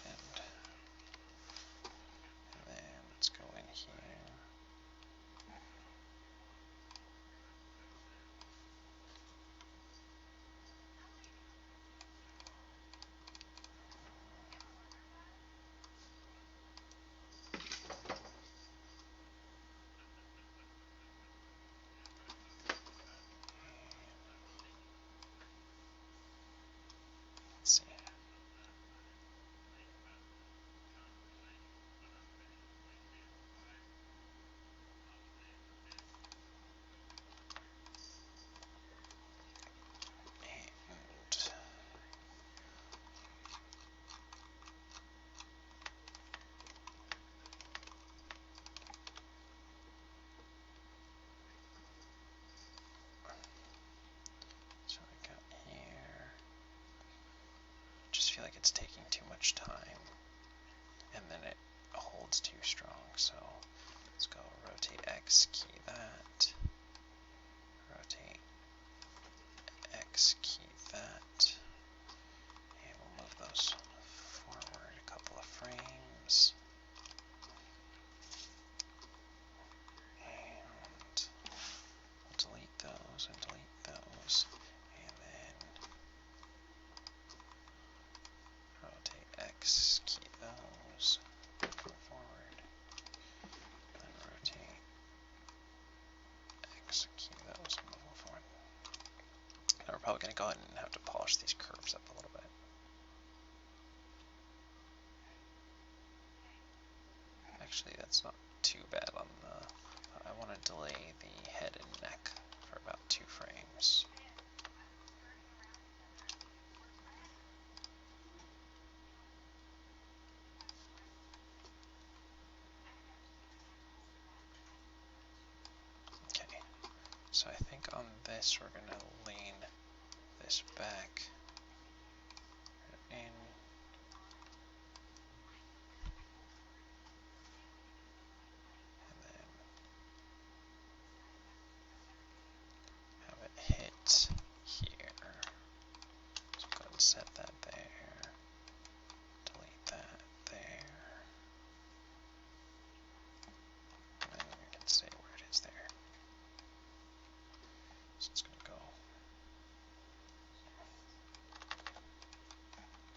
taking too much time, and then it holds too strong. So let's go rotate X, key that, rotate X, key that, and we'll move those forward a couple of frames. And we'll delete those and delete those, and then rotate X, key those, go forward, then rotate X, key those, and move forward. Now we're probably going to go ahead and have to polish these curves up a little bit. Actually, that's not too bad on the, I want to delay the head and neck for about 2 frames. Okay, so I think on this we're going to lean this back in, and then have it hit here. So go ahead and set that there, delete that there, and then we can say where it is there. So it's going to go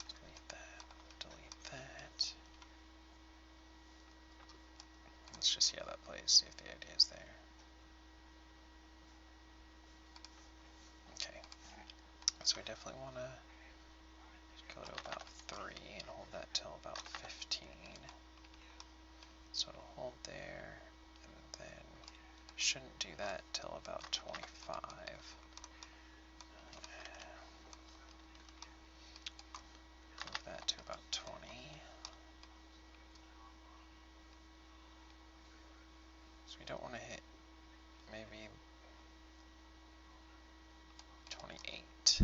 delete that, delete that. Let's just see how that plays, see if the idea is there. Okay, so we definitely want to go to about 3 and hold that till about 15. So it'll hold there, and then shouldn't do that till about 25. Move that to about 20. So we don't want to hit maybe 28.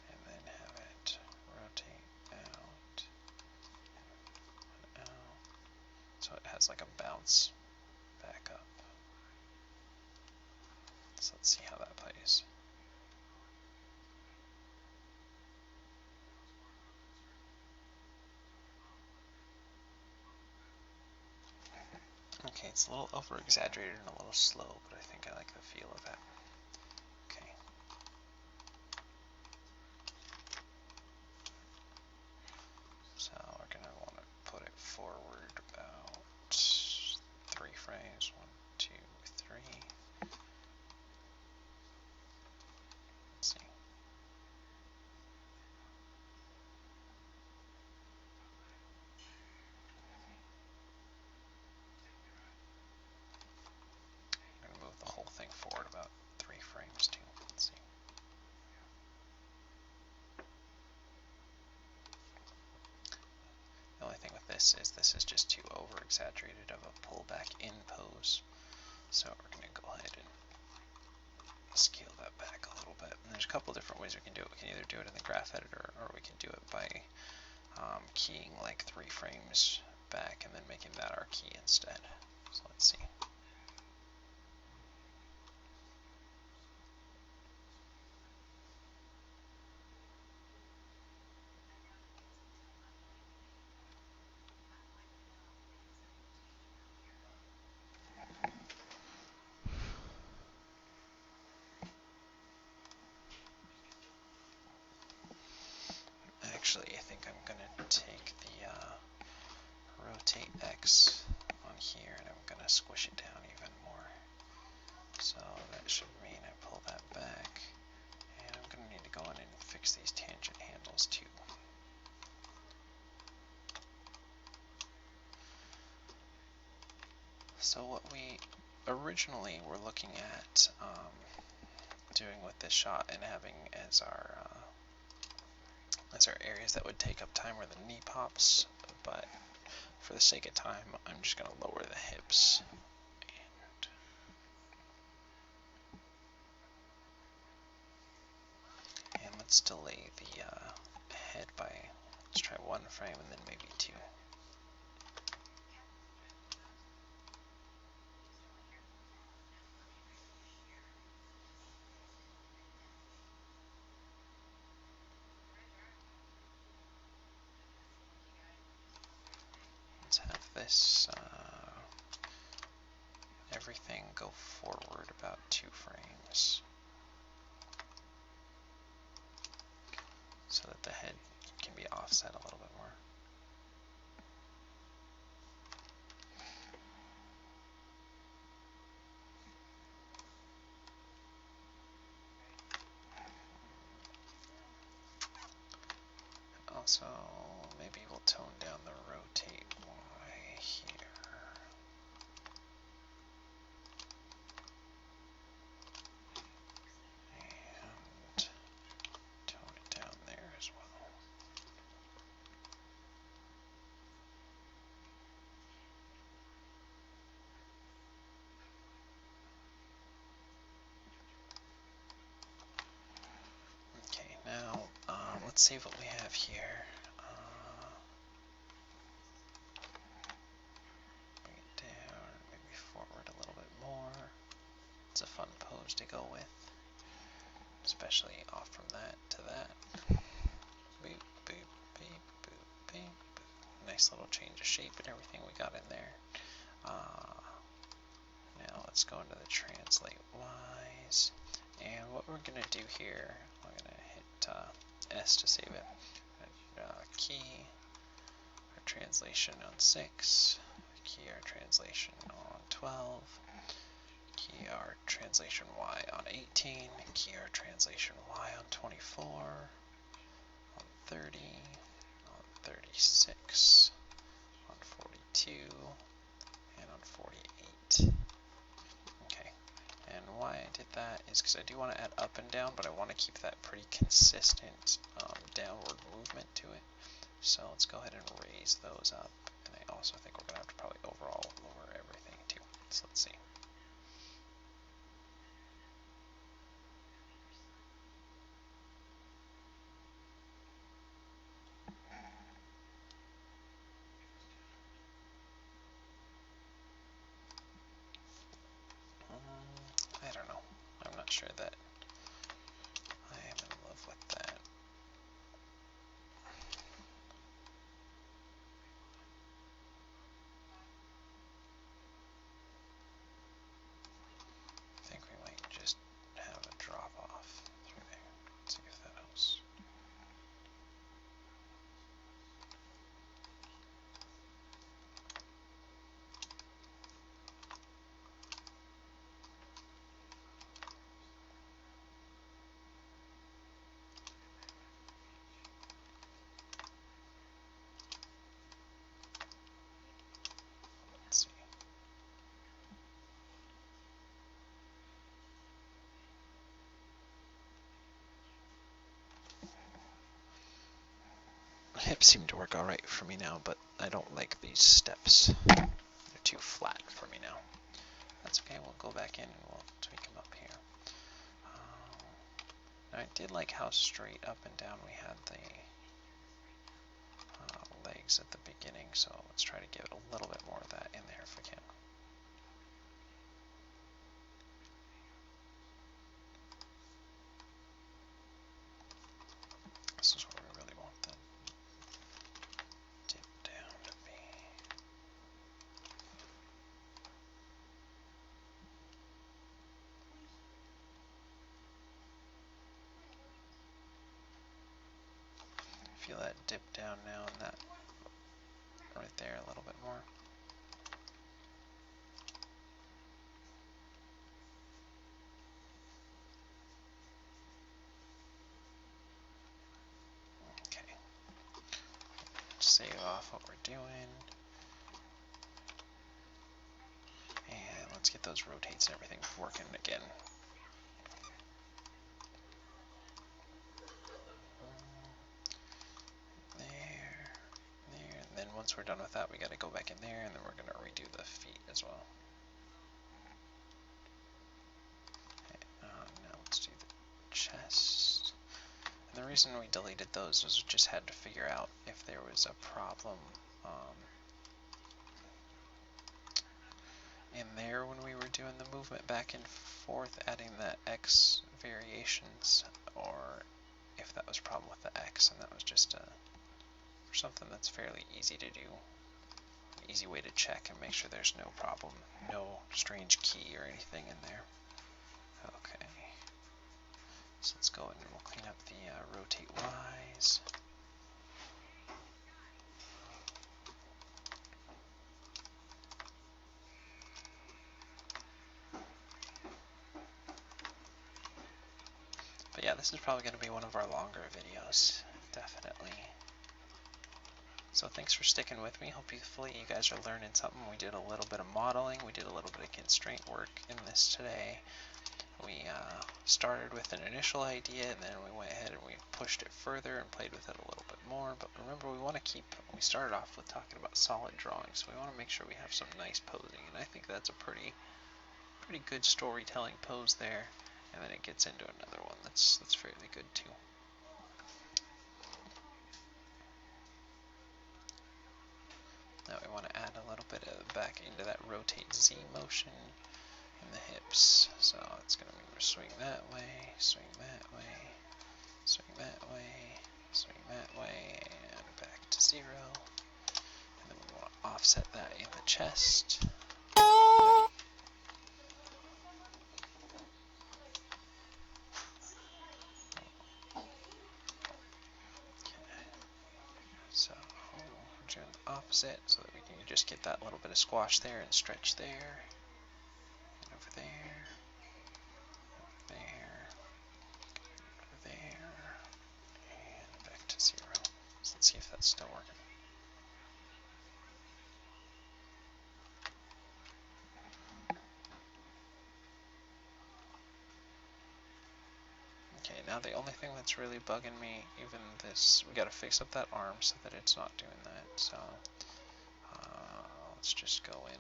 And then have it rotate out, so it has like a bounce back up. So let's see how that plays. Okay, it's a little over exaggerated and a little slow, but I think I like the feel of it. Okay. So we're going to want to put it forward about 3 frames. 1, 2, 3. Let's see. I'm going to move the whole thing forward about 3 frames too. Let's see. The only thing with this is just too over exaggerated of a pullback in pose. So we're going to go ahead and scale that back a little bit. And there's a couple different ways we can do it. We can either do it in the graph editor, or we can do it by keying like 3 frames back and then making that our key instead. So let's see. Actually, I think I'm going to take the rotate X on here, and I'm going to squish it down even more. So that should mean I pull that back, and I'm going to need to go in and fix these tangent handles too. So what we originally were looking at doing with this shot and having as our areas that would take up time were the knee pops, but for the sake of time, I'm just going to lower the hips. let's delay the head by, let's try 1 frame and then maybe 2. Let's have this everything go forward about 2 frames so that the head can be offset a little bit more. Also, maybe we'll tone down the rotate Y here. And tone it down there as well. Okay, now let's see what we have here. Bring it down, maybe forward a little bit more. It's a fun pose to go with, especially off from that to that. Boop, boop, beep, boop, beep, boop. Nice little change of shape and everything we got in there. Now let's go into the translate Y's. And what we're going to do here, I'm going to hit S to save it. Key our translation on 6, key our translation on 12, key our translation Y on 18, key our translation Y on 24, on 30, on 36, on 42, and on 48. Okay, and why I did that is because I do want to add up and down, but I want to keep that pretty consistent downward movement to it. So let's go ahead and raise those up. And I also think we're going to have to probably overall lower everything too. So let's see. I don't know. I'm not sure that I am in love with that. I think we might just have a drop off through there. Let's see if that helps. Let's see. Hips seem to work alright for me now, but I don't like these steps. They're too flat for me now. That's okay, we'll go back in and we'll tweak them up here. I did like how straight up and down we had the legs at the beginning, so let's try to get a little bit more of that in there if we can. This is where we really want the dip down to be. Feel that dip down now and that right there a little bit more. Okay. Save off what we're doing. And let's get those rotates and everything working again. There, and then once we're done with that, we got to go back in there, and then we're going to redo the feet as well. Okay, now let's do the chest. And the reason we deleted those was we just had to figure out if there was a problem in there when we were doing the movement back and forth, adding the X variations, or if that was a problem with the X, and that was just for something that's fairly easy to do. An easy way to check and make sure there's no problem, no strange key or anything in there. Okay, so let's go in and we'll clean up the rotate Ys. But yeah, this is probably going to be one of our longer videos, definitely. So thanks for sticking with me. Hopefully you guys are learning something. We did a little bit of modeling. We did a little bit of constraint work in this today. We started with an initial idea, and then we went ahead and we pushed it further and played with it a little bit more. But remember, we want to keep, we started off with talking about solid drawing, so we want to make sure we have some nice posing, and I think that's a pretty good storytelling pose there. And then it gets into another one that's fairly good too. Now we want to add a little bit of back into that rotate Z motion in the hips. So it's going to be swing that way, swing that way, swing that way, swing that way, and back to 0. And then we want to offset that in the chest. So we're doing the opposite so that we can just get that little bit of squash there and stretch there, and over there, over there, over there, and back to 0. So let's see if that's still working. Okay, now the only thing that's really bugging me, even this, we got to fix up that arm so that it's not doing that. So let's just go in.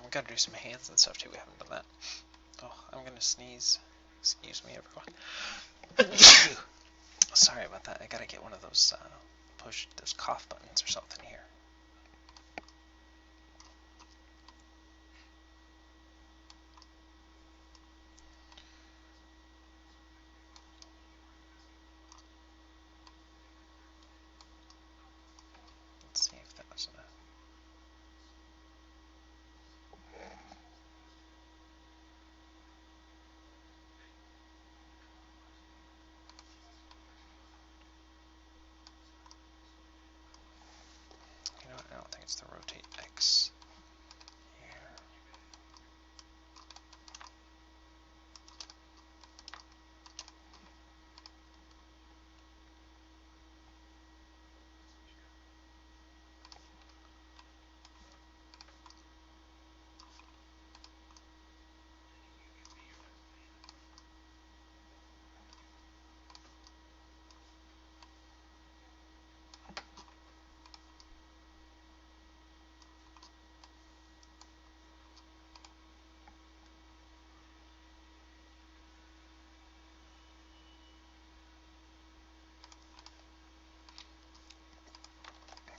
We got to do some hands and stuff too. We haven't done that. Oh, I'm gonna sneeze. Excuse me, everyone. Sorry about that. I gotta get one of those push those cough buttons or something here. Let's see if that was enough. You know what? I don't think it's the rotate X here.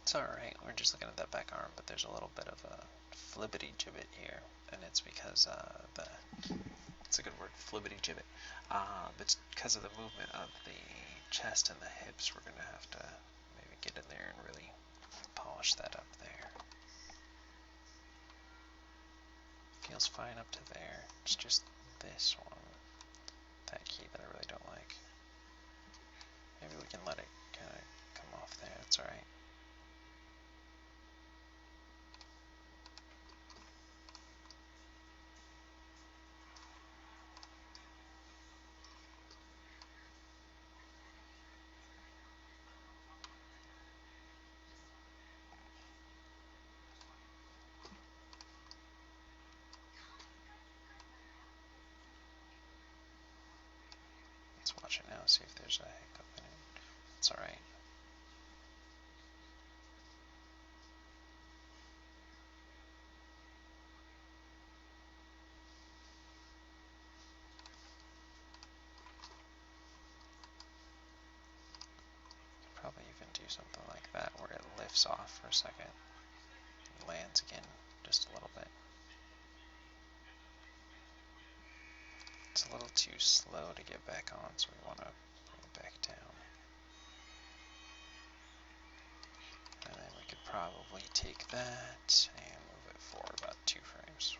It's alright, we're just looking at that back arm, but there's a little bit of a flibbity gibbet here, and it's because it's a good word, flibbity gibbet. But because of the movement of the chest and the hips, we're going to have to maybe get in there and really polish that up there. Feels fine up to there. It's just this one, that key that I really don't like. Maybe we can let it kind of come off there, that's alright. Let's watch it now, see if there's a hiccup in it. It's alright. something like that where it lifts off for a second, lands again just a little bit. It's a little too slow to get back on, so we want to bring it back down. And then we could probably take that and move it forward about 2 frames.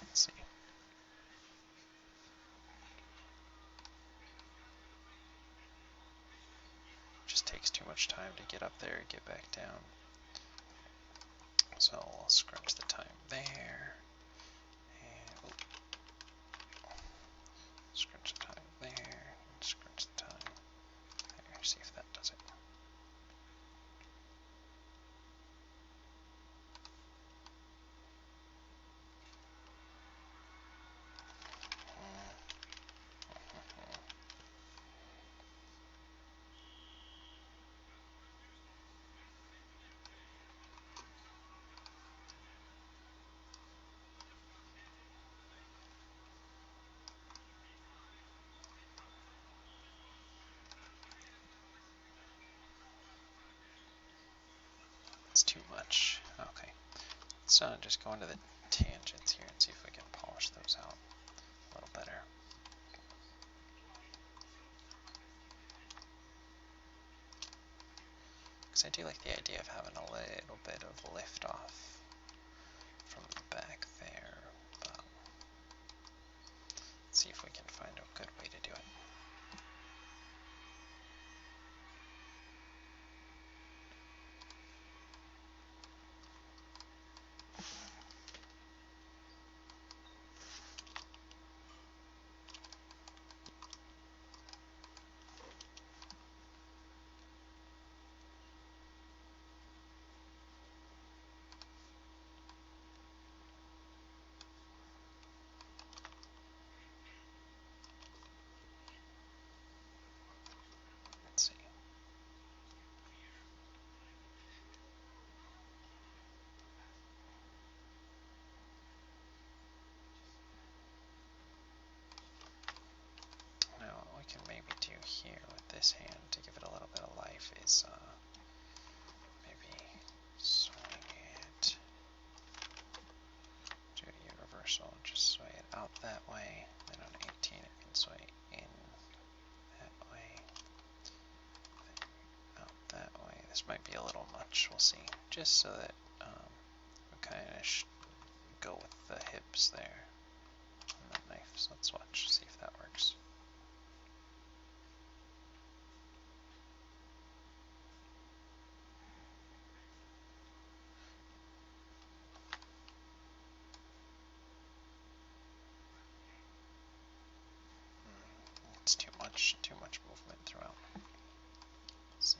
Let's see. Just takes too much time to get up there and get back down. So we'll scrunch the time there. And scrunch the time there. And scrunch the time there. See if that does it. It's too much. Okay. Let's just go into the tangents here and see if we can polish those out a little better. Because I do like the idea of having a little bit of lift off from the back there. But let's see if we can find a good way to do it. Let's see. Now what we can maybe do here with this hand to give it a little bit of life is maybe swing it, do a reversal, just sway it out that way, then on 18 it can sway in that way, then out that way. This might be a little much, we'll see, just so that we kind of go with the hips there on that knife. So let's watch, see if that works. It's too much movement throughout. Let's see.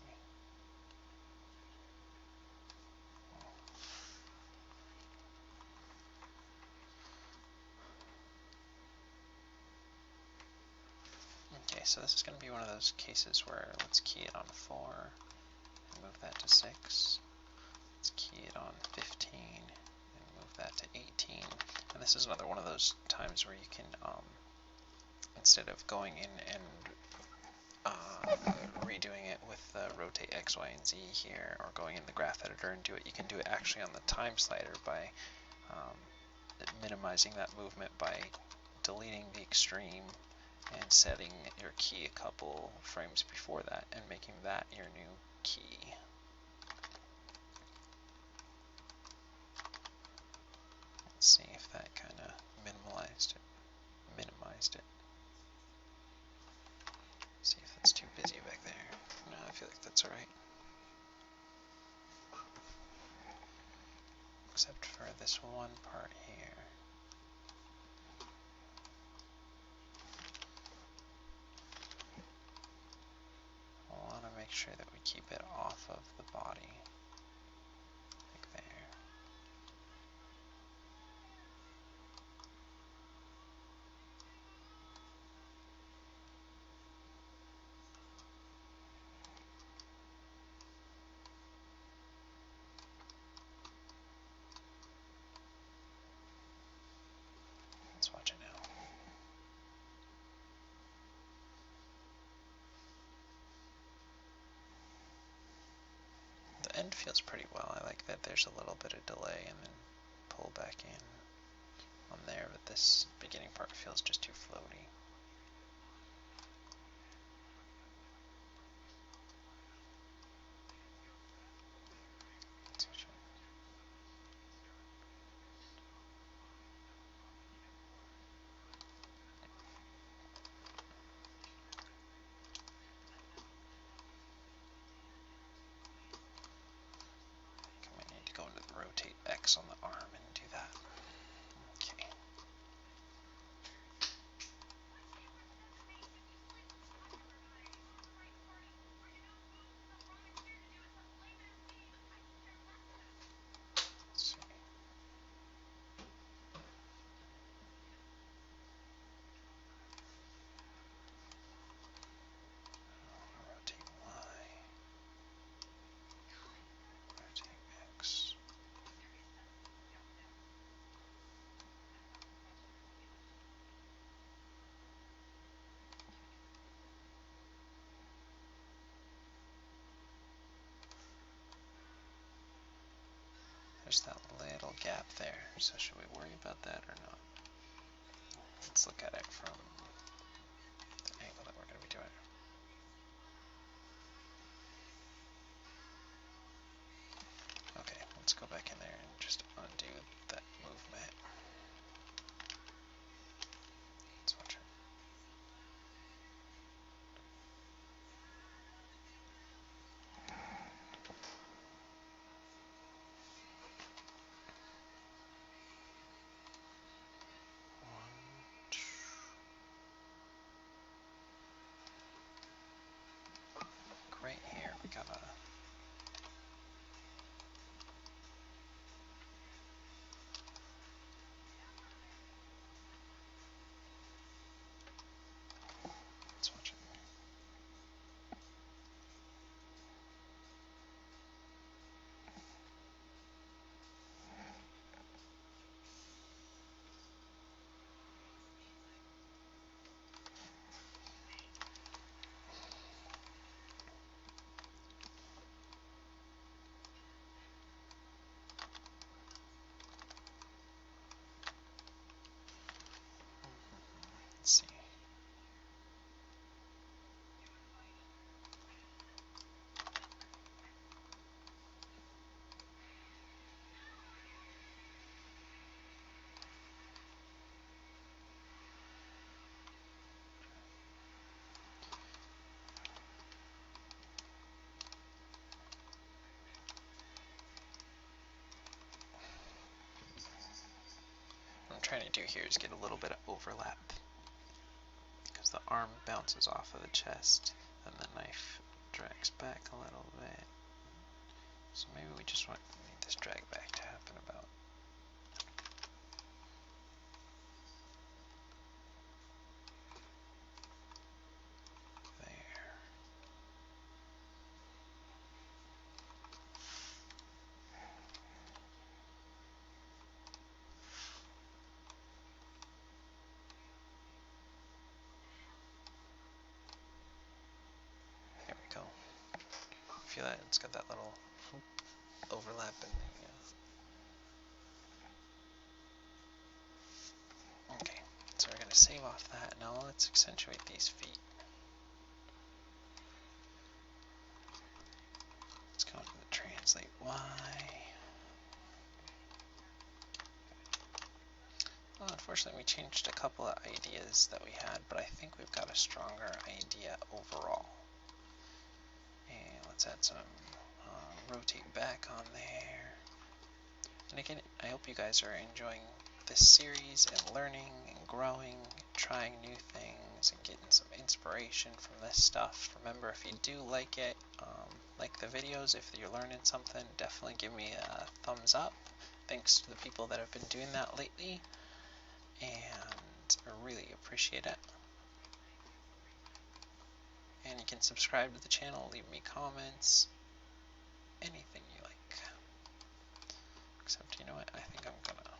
Okay, so this is going to be one of those cases where let's key it on 4 and move that to 6. Let's key it on 15 and move that to 18. And this is another one of those times where you can, instead of going in and redoing it with rotate X, Y, and Z here, or going in the graph editor and do it, you can do it actually on the time slider by minimizing that movement by deleting the extreme and setting your key a couple frames before that and making that your new key. Let's see if that kind of minimized it. See if it's too busy back there. No, I feel like that's alright. Except for this one part here. I want to make sure that we keep it off of the body. Like there. end feels pretty well. I like that there's a little bit of delay and then pull back in on there, but this beginning part feels just too floaty. I might need to go into the rotate X on the arm and do that. Okay. Let's see. Rotate Y. Rotate X. There's that little gap there, so should we worry about that or not? Let's look at it from the angle that we're going to be doing it. Okay, let's go back in there and just undo that movement. Let's watch it. Right here, we gotta. Let's watch it. Let's see. What I'm trying to do here is get a little bit of overlap, because the arm bounces off of the chest and the knife drags back a little bit. So maybe we just need this drag back to happen about there. There we go. Feel that? It's got that little overlap in the. Okay, so we're going to save off that. Now let's accentuate these feet. Let's go into the translate Y. Well, unfortunately, we changed a couple of ideas that we had, but I think we've got a stronger idea overall. And let's add some rotate back on there. And again, I hope you guys are enjoying this series and learning and growing, trying new things and getting some inspiration from this stuff. Remember, if you do like it, like the videos, if you're learning something, definitely give me a thumbs up. Thanks to the people that have been doing that lately, and I really appreciate it. And you can subscribe to the channel, leave me comments, anything you like. Except, you know what, I think I'm gonna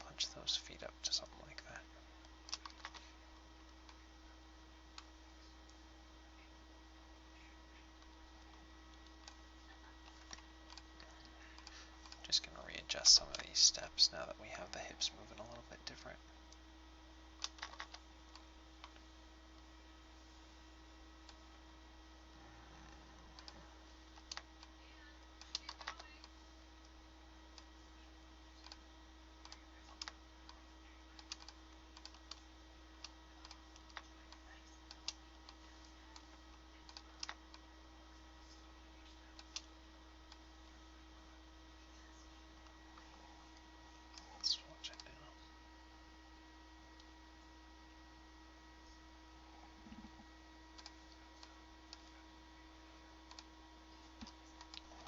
punch those feet up to something like that. adjust some of these steps now that we have the hips moving a little bit different. Let's watch it now.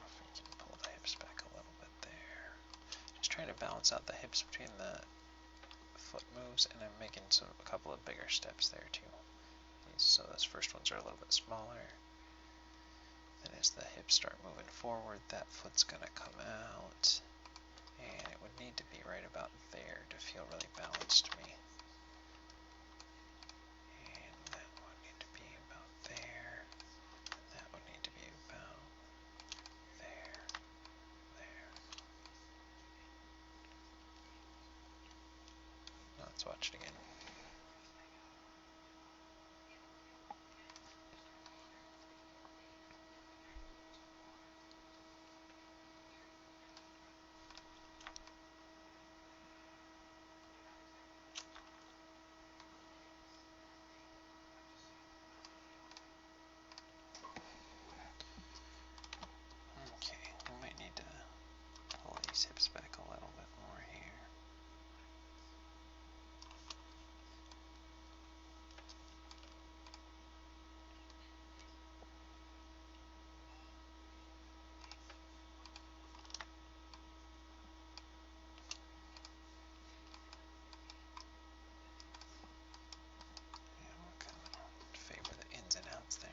If we can pull the hips back a little bit there. Just trying to balance out the hips between the foot moves, and I'm making a couple of bigger steps there too. So those first ones are a little bit smaller. Then as the hips start moving forward, that foot's going to come out. And it would need to be right about there to feel really balanced to me. And that would need to be about there. And that would need to be about there, there. Let's watch it again. Okay, we might need to pull these hips back a little bit more here. Yeah, we'll kind of favor the ins and outs there.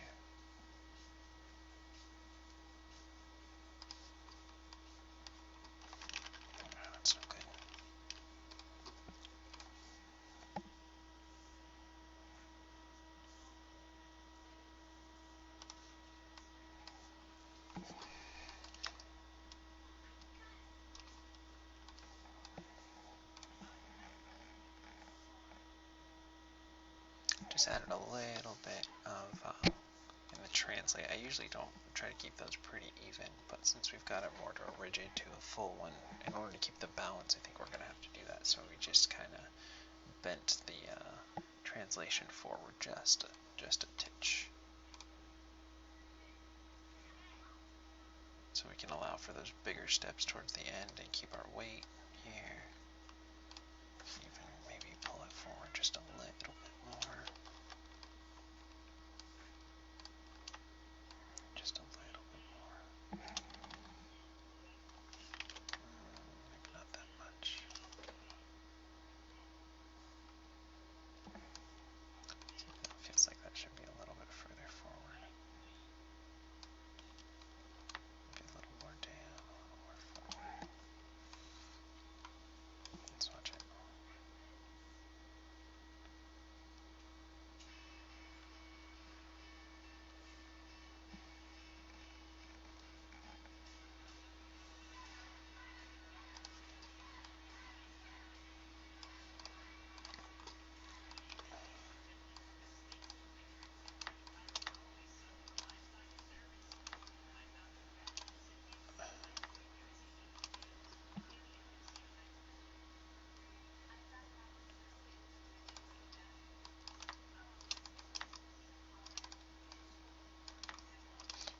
That's not good. Just added a little bit of in the translate. I usually don't try to keep those pretty even, but since we've got it more to a rigid to a full one, in order to keep the balance, I think we're going to have to do that. So we just kind of bent the translation forward just a titch. So we can allow for those bigger steps towards the end and keep our weight here. Even maybe pull it forward just a little bit more. Just a little bit more. Maybe not that much. It feels like that should be a little bit further forward. Maybe a little more down, a little more forward. Let's watch it.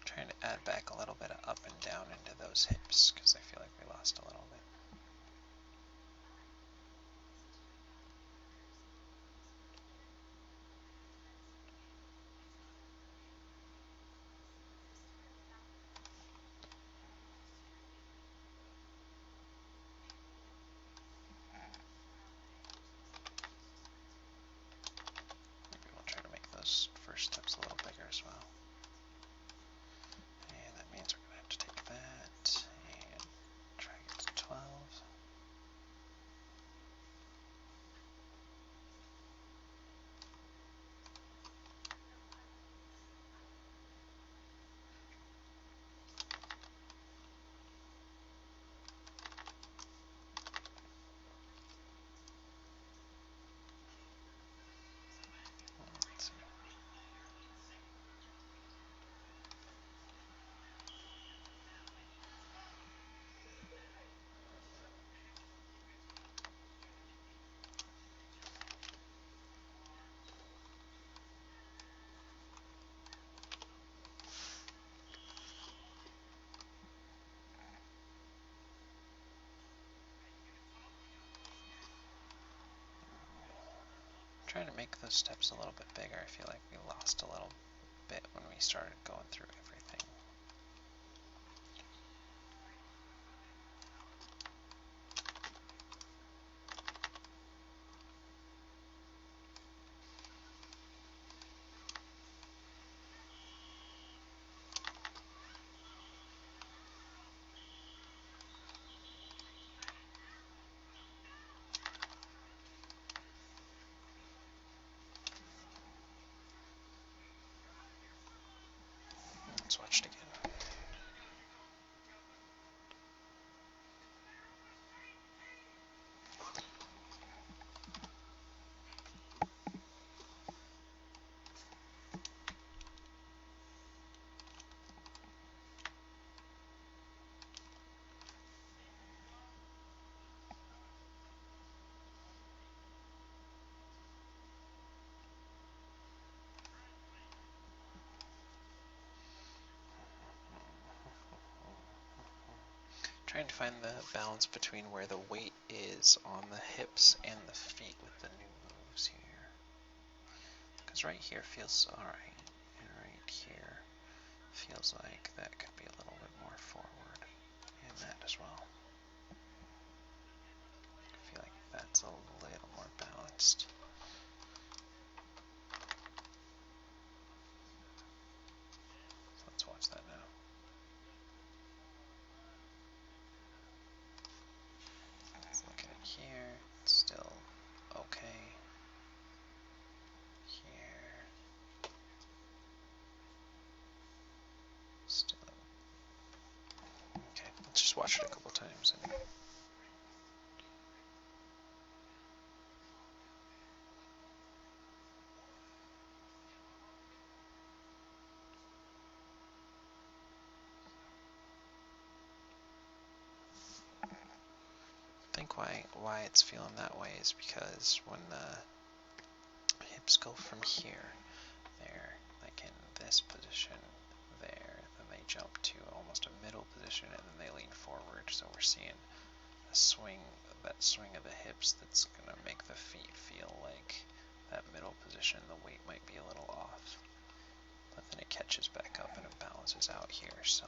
Trying to add back a little bit of up and down into those hips because I feel like we lost a little bit. Maybe we'll try to make those first steps a little bigger as well. And that means we're going to have to take that and trying to make those steps a little bit bigger. I feel like we lost a little bit when we started going through everything. Let's watch it again. Trying to find the balance between where the weight is on the hips and the feet with the new moves here. Because right here feels alright, and right here feels like that could be a little bit more forward, and that as well. I feel like that's a little more balanced. So let's watch that now. Let's look at it here. It's still okay. Here. Still okay. Let's just watch it a couple times. And I think why it's feeling that way is because when the hips go from here, there, like in this position, there, then they jump to almost a middle position, and then they lean forward. So we're seeing a swing, that swing of the hips that's going to make the feet feel like that middle position. The weight might be a little off, but then it catches back up and it balances out here. So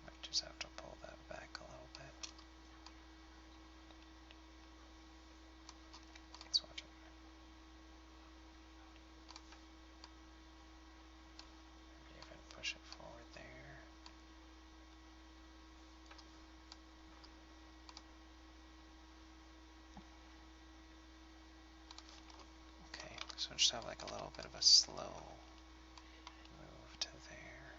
might just have to pull that back a little bit. Let's watch it. Maybe even push it forward there. Okay, so just have like a little bit of a slow move to there.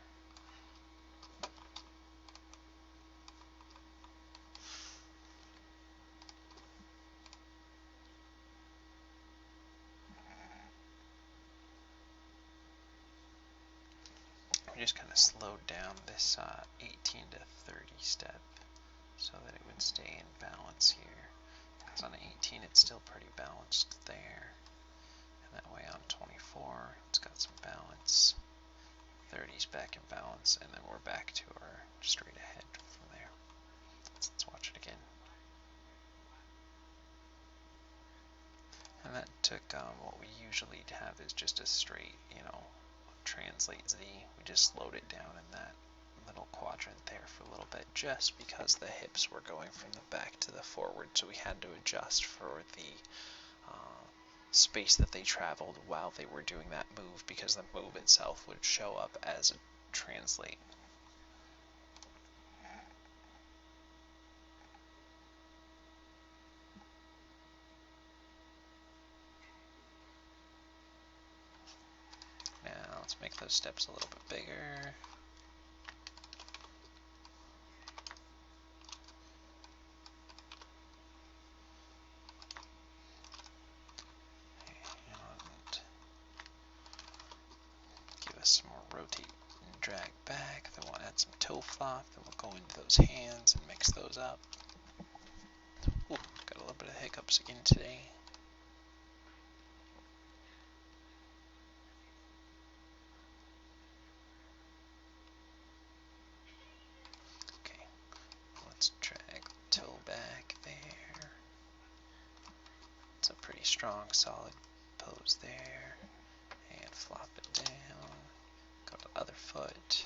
We just kind of slowed down this 18 to 30 step so that it would stay in balance here. Because on 18 it's still pretty balanced there. And that way on 24 it's got some balance. 30's back in balance, and then we're back to our straight ahead from there. Let's watch it again. And that took what we usually have is just a straight, translate Z. We just slowed it down in that little quadrant there for a little bit, just because the hips were going from the back to the forward, so we had to adjust for the space that they traveled while they were doing that move, because the move itself would show up as a translate. Now let's make those steps a little bit bigger. And give us some more rotate and drag back. Then we'll add some toe flop. Then we'll go into those hands and mix those up. Ooh, got a little bit of hiccups again today. Okay, let's drag back there. It's a pretty strong, solid pose there. And flop it down. Go to the other foot.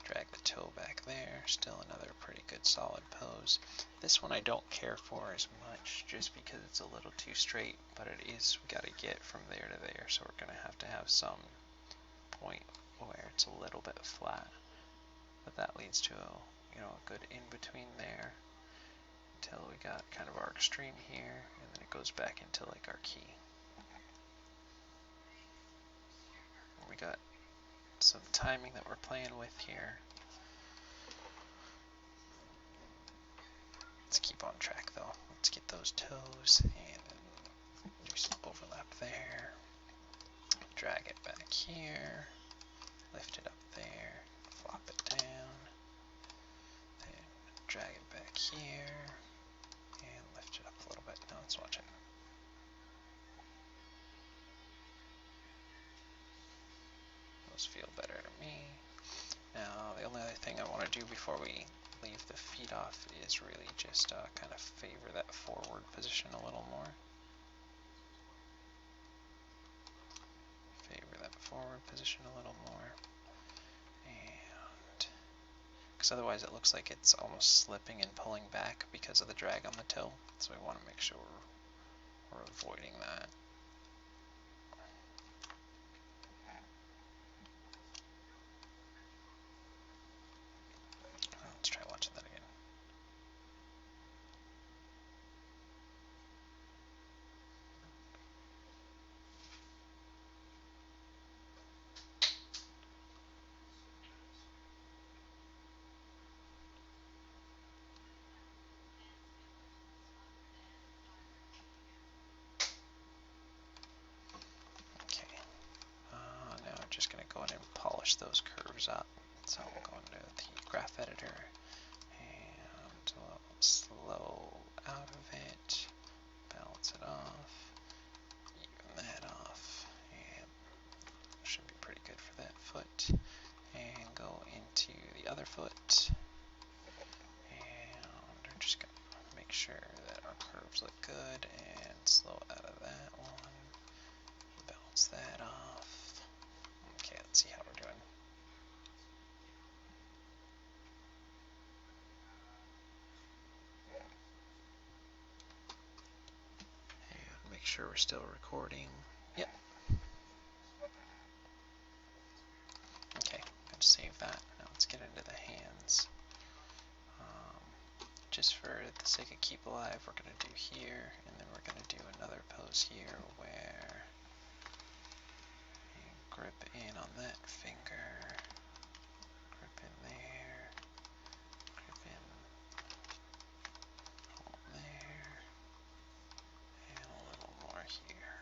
Drag the toe back there. Still another pretty good, solid pose. This one I don't care for as much, just because it's a little too straight, but it is, we got to get from there to there, so we're going to have some point where it's a little bit flat. But that leads to a good in-between there until we got kind of our extreme here, and then it goes back into like our key. We got some timing that we're playing with here. Let's keep on track though. Let's get those toes and do some overlap there. Drag it back here. Lift it up there. Flop it down. Then drag it back here. And lift it up a little bit. Now let's watch it. Those feel better to me. Now the only other thing I want to do before we leave the feet off is really just kind of favor that forward position a little more. Favor that forward position a little more. And because otherwise it looks like it's almost slipping and pulling back because of the drag on the toe. So we want to make sure we're avoiding that. Let's try watching that again. Now I'm just going to go in and polish those curves up. So I'm going to the graph editor and slow out of it, balance it off, even that off, and should be pretty good for that foot. And go into the other foot, and we're just going to make sure that our curves look good and slow out of that one, balance that off. Okay, let's see how we're doing. And make sure we're still recording. Yep. Okay, I'm going to save that. Now let's get into the hands. Just for the sake of keep alive, we're going to do here, and then we're going to do another pose here where you grip in on that finger, grip in there, grip in there, and a little more here.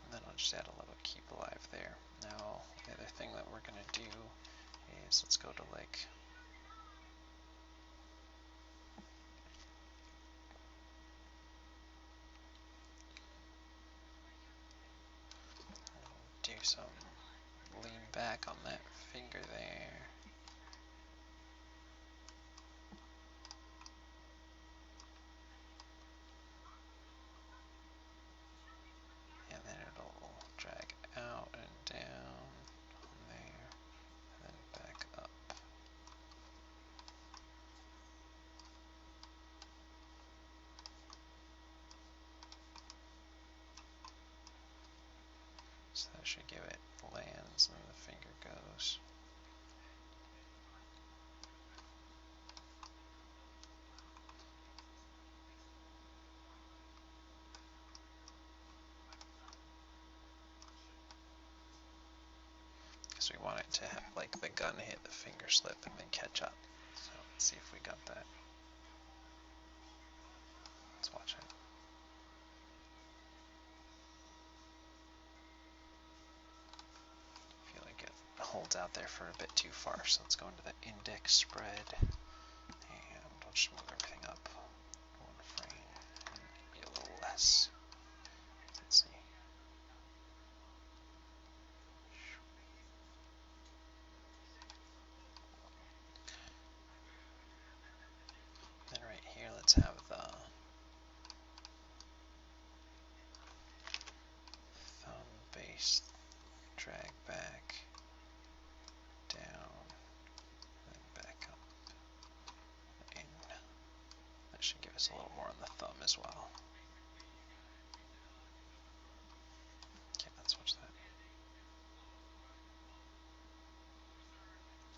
And then I'll just add a little keep alive there. Now, the other thing that we're going to do is let's go to like do some lean back on that finger there. And then it'll drag out and down on there, and then back up. So that should give it lands and then the finger goes. Because we want it to have like the gun hit the finger slip and then catch up. So let's see if we got that. Let's watch it. I feel like it holds out there for a bit too far, so let's go into the index spread and I'll just move everything up one frame and maybe a little less. Let's see. more on the thumb as well. Okay, let's watch that.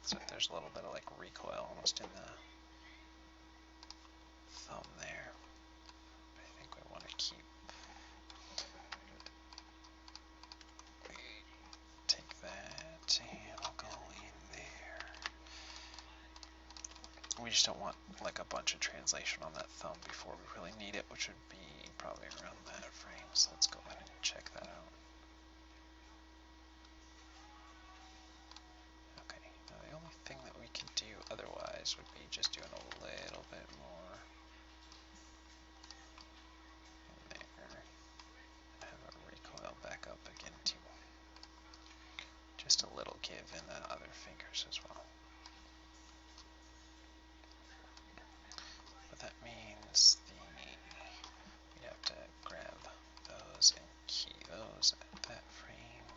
So there's a little bit of like recoil almost in the thumb there. But I think we want to keep. Take that and I'll go in there. We just don't want like a bunch of translation on that thumb before we really need it, which would be probably around that frame. So let's go ahead and check that out. Okay, now the only thing that we can do otherwise would be just doing a little bit more in there. Have a recoil back up again too. Just a little give in the other fingers as well. But that means we have to grab those and key those at that frame.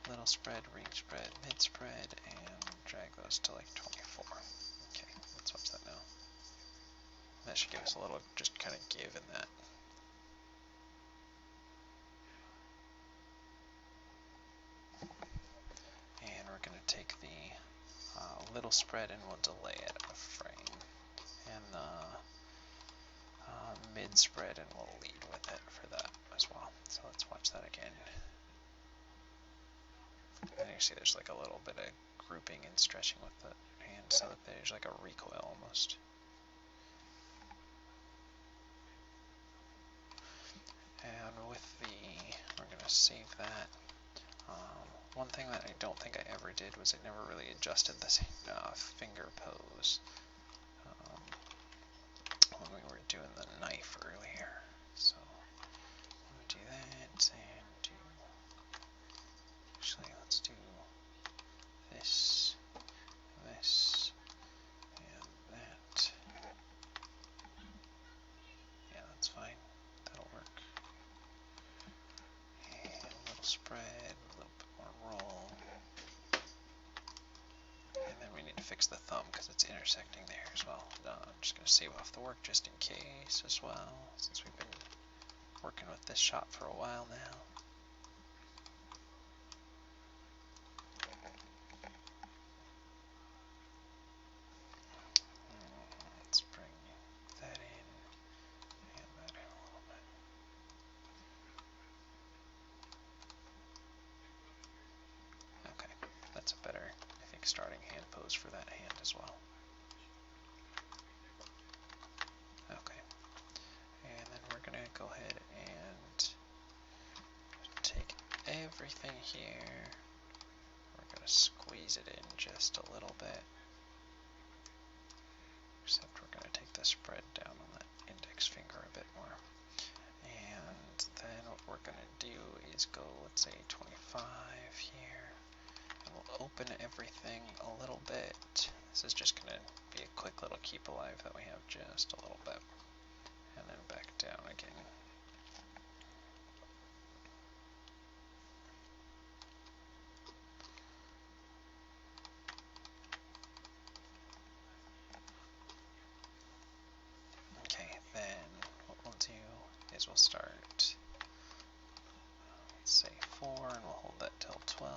Little spread, ring spread, mid spread, and drag those to like 24. Okay, let's watch that now. That should give us a little just kind of give in that. And we're going to take the little spread and we'll delay it a frame. And the mid spread and we'll lead with it for that as well. So let's watch that again. And you see there's like a little bit of grouping and stretching with the hand so that there's like a recoil almost. And with we're going to save that. One thing that I don't think I ever did was I never really adjusted this finger pose when we were doing the knife earlier. So I'm going to do that and do, actually let's do this, this, and that. Yeah, that's fine. That'll work. And a little spread, a little bit more roll. And then we need to fix the thumb because it's intersecting there as well. I'm just going to save off the work just in case as well, since we've been working with this shot for a while now. Let's bring that in and that in a little bit. Okay, that's a better, I think, starting hand pose for that hand as well. Okay, and then we're going to go ahead and take everything here. We're going to squeeze it in just a little bit. Except we're going to take the spread down on that index finger a bit more. And then what we're going to do is go, let's say 25 here. And we'll open everything a little bit. This is just going to be a quick little keep alive that we have just a little bit. And then back down again. Okay, then what we'll do is we'll start, let's say 4, and we'll hold that till 12.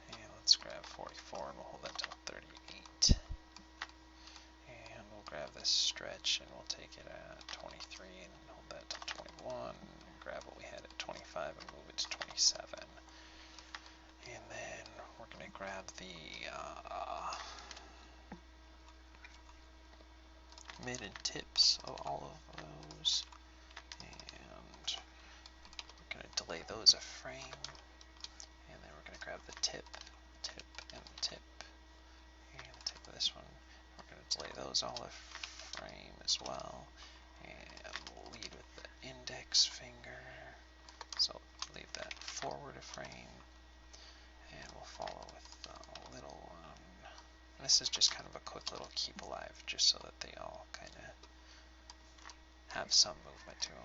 And let's grab 44, and we'll hold that till 38. And we'll grab this stretch, and we'll take it at 23, and hold that till 21. And grab what we had at 25, and move it to 27. And then we're going to grab the mid and tips of all of those, and we're going to delay those a frame, and then we're going to grab the tip, and the tip, and take this one. We're going to delay those all a frame as well, and we'll lead with the index finger, so leave that forward a frame, and we'll follow with a little one. And this is just kind of a quick little keep alive, just so that they all kind of have some movement to them.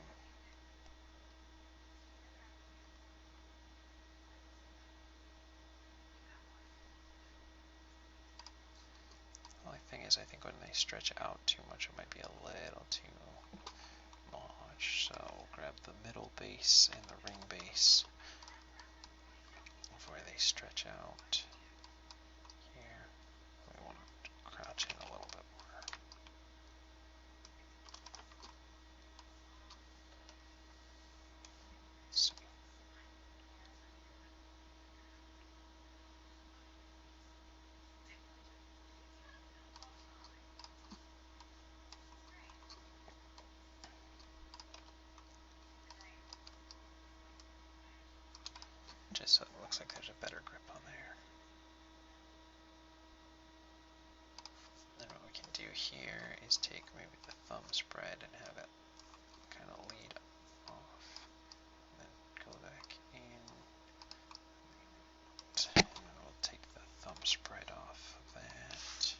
The only thing is, I think when they stretch out too much, it might be a little too much. So grab the middle base and the ring base of where they stretch out here. We want to crouch in a little bit more. So just so it looks like there's a better grip on there. Then what we can do here is take maybe the thumb spread and have it kind of lead off, and then go back in, and then we'll take the thumb spread off of that.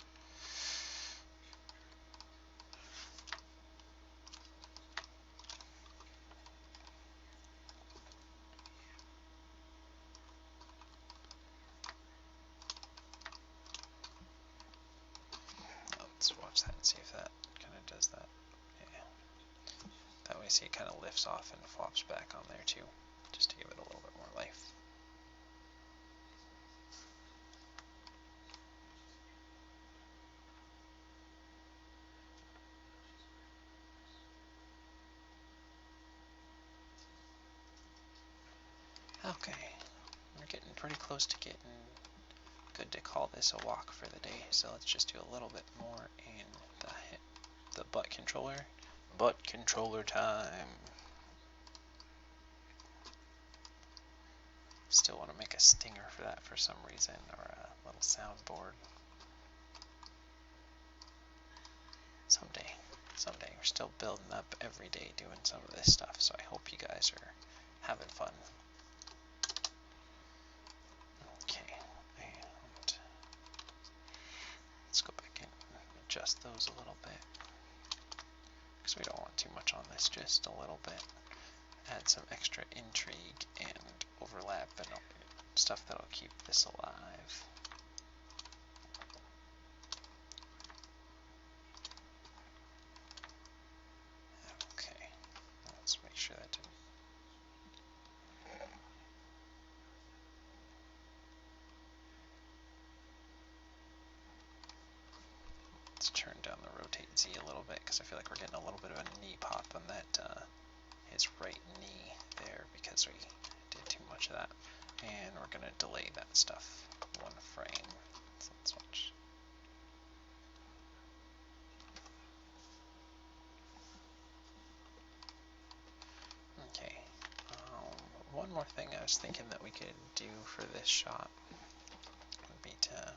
Let's watch that and see if that kind of does that. Yeah. That way, see, it kind of lifts off and flops back on there too, just to give it a little bit more life. Okay, we're getting pretty close to getting good to call this a walk for the day. So let's just do a little bit more in the butt controller. Butt controller time. Still want to make a stinger for that for some reason, or a little soundboard. Someday. We're still building up every day doing some of this stuff, so I hope you guys are having fun. Okay, and let's go back in and adjust those a little bit, because we don't want too much on this, just a little bit. Add some extra intrigue and overlap and stuff that'll keep this alive. Okay, let's make sure that didn't. Let's turn down the rotate Z a little bit, because I feel like we're getting a little bit of a knee pop on that his right knee there, because we did too much of that. And we're going to delay that stuff one frame. So let's watch. Okay. One more thing I was thinking that we could do for this shot would be to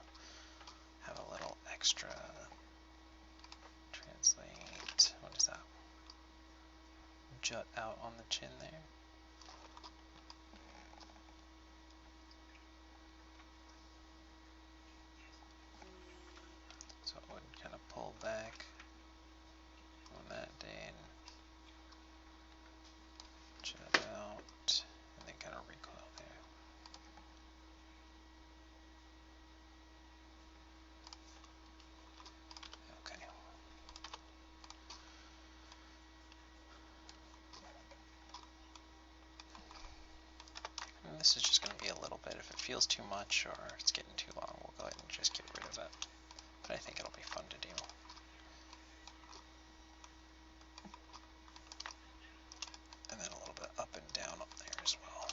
have a little extra translate. What is that? Jut out on the chin there. So it would kind of pull back on that day and jut out, and then kind of recoil there. Okay. And this is just going to be a little bit. If it feels too much or it's getting too long, we'll go ahead and just get rid of it. But I think it'll be fun to do. And then a little bit up and down up there as well.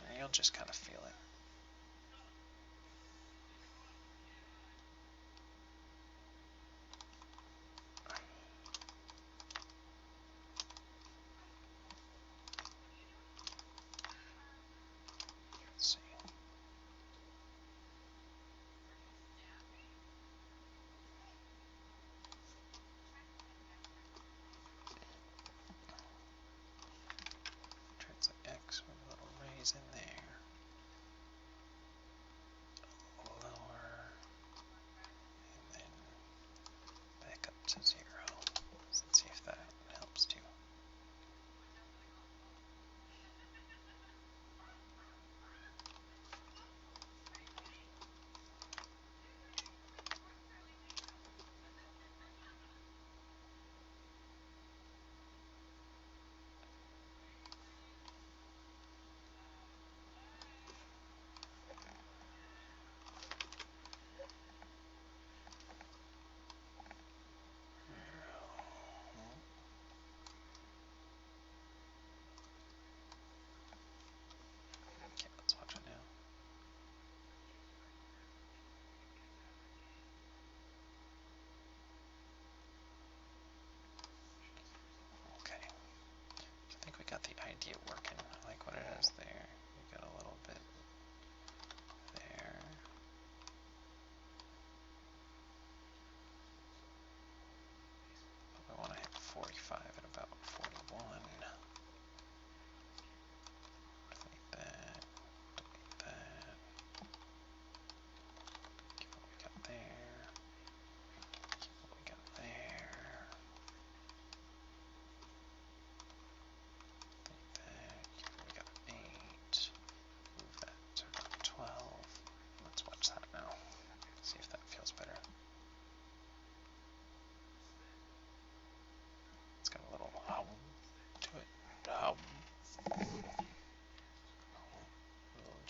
And you'll just kind of feel it. Let's see. Translate X with a little raise in there.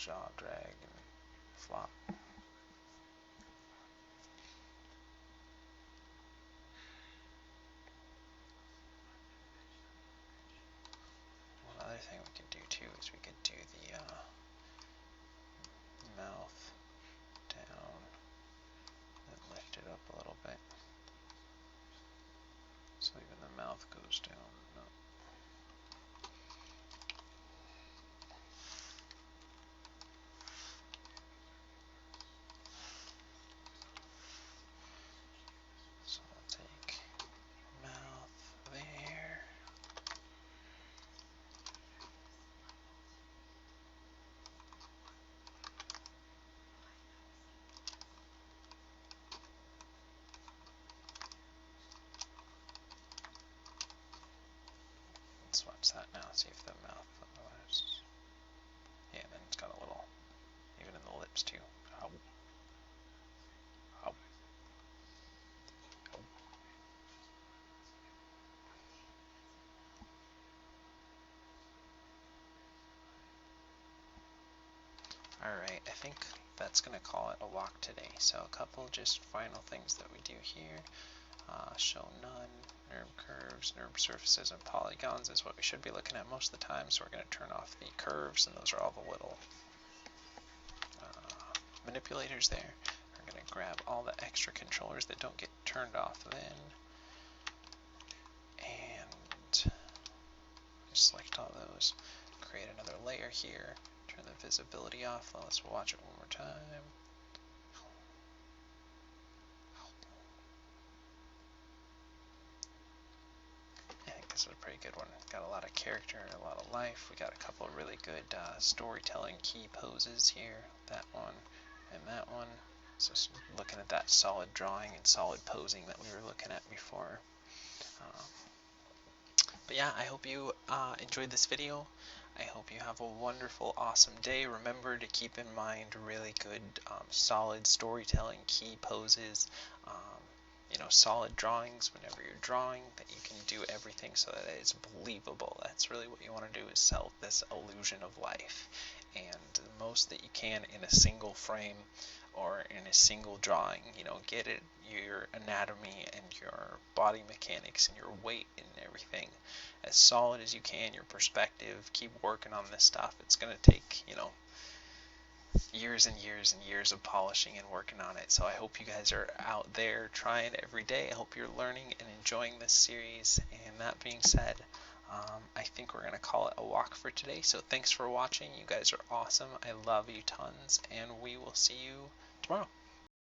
jaw drag and flop. One other thing we could do too is we could do the mouth down and lift it up a little bit. So even the mouth goes down. No. So I'll take mouth there. Let's watch that now, see if the mouth otherwise. Yeah, then it's got a little, even in the lips too. Ow. Ow. Ow. Alright, I think that's going to call it a walk today. So a couple just final things that we do here. Show none, NURB curves, NURB surfaces, and polygons is what we should be looking at most of the time. So we're going to turn off the curves, and those are all the little manipulators there. We're going to grab all the extra controllers that don't get turned off then. And just select all those. Create another layer here. Turn the visibility off. Let's watch it one more time. I think this is a pretty good one. Got a lot of character, a lot of life. We got a couple of really good storytelling key poses here. That one and that one. So looking at that solid drawing and solid posing that we were looking at before. But yeah, I hope you enjoyed this video. I hope you have a wonderful, awesome day. Remember to keep in mind really good, solid storytelling key poses. You know, solid drawings whenever you're drawing, that you can do everything so that it's believable. That's really what you want to do, is sell this illusion of life. And the most that you can in a single frame or in a single drawing, you know, get it, your anatomy and your body mechanics and your weight and everything as solid as you can, your perspective. Keep working on this stuff. It's going to take, you know, years and years and years of polishing and working on it. So I hope you guys are out there trying every day. I hope you're learning and enjoying this series. And that being said, I think we're going to call it a walk for today. So thanks for watching. You guys are awesome. I love you tons. And we will see you tomorrow.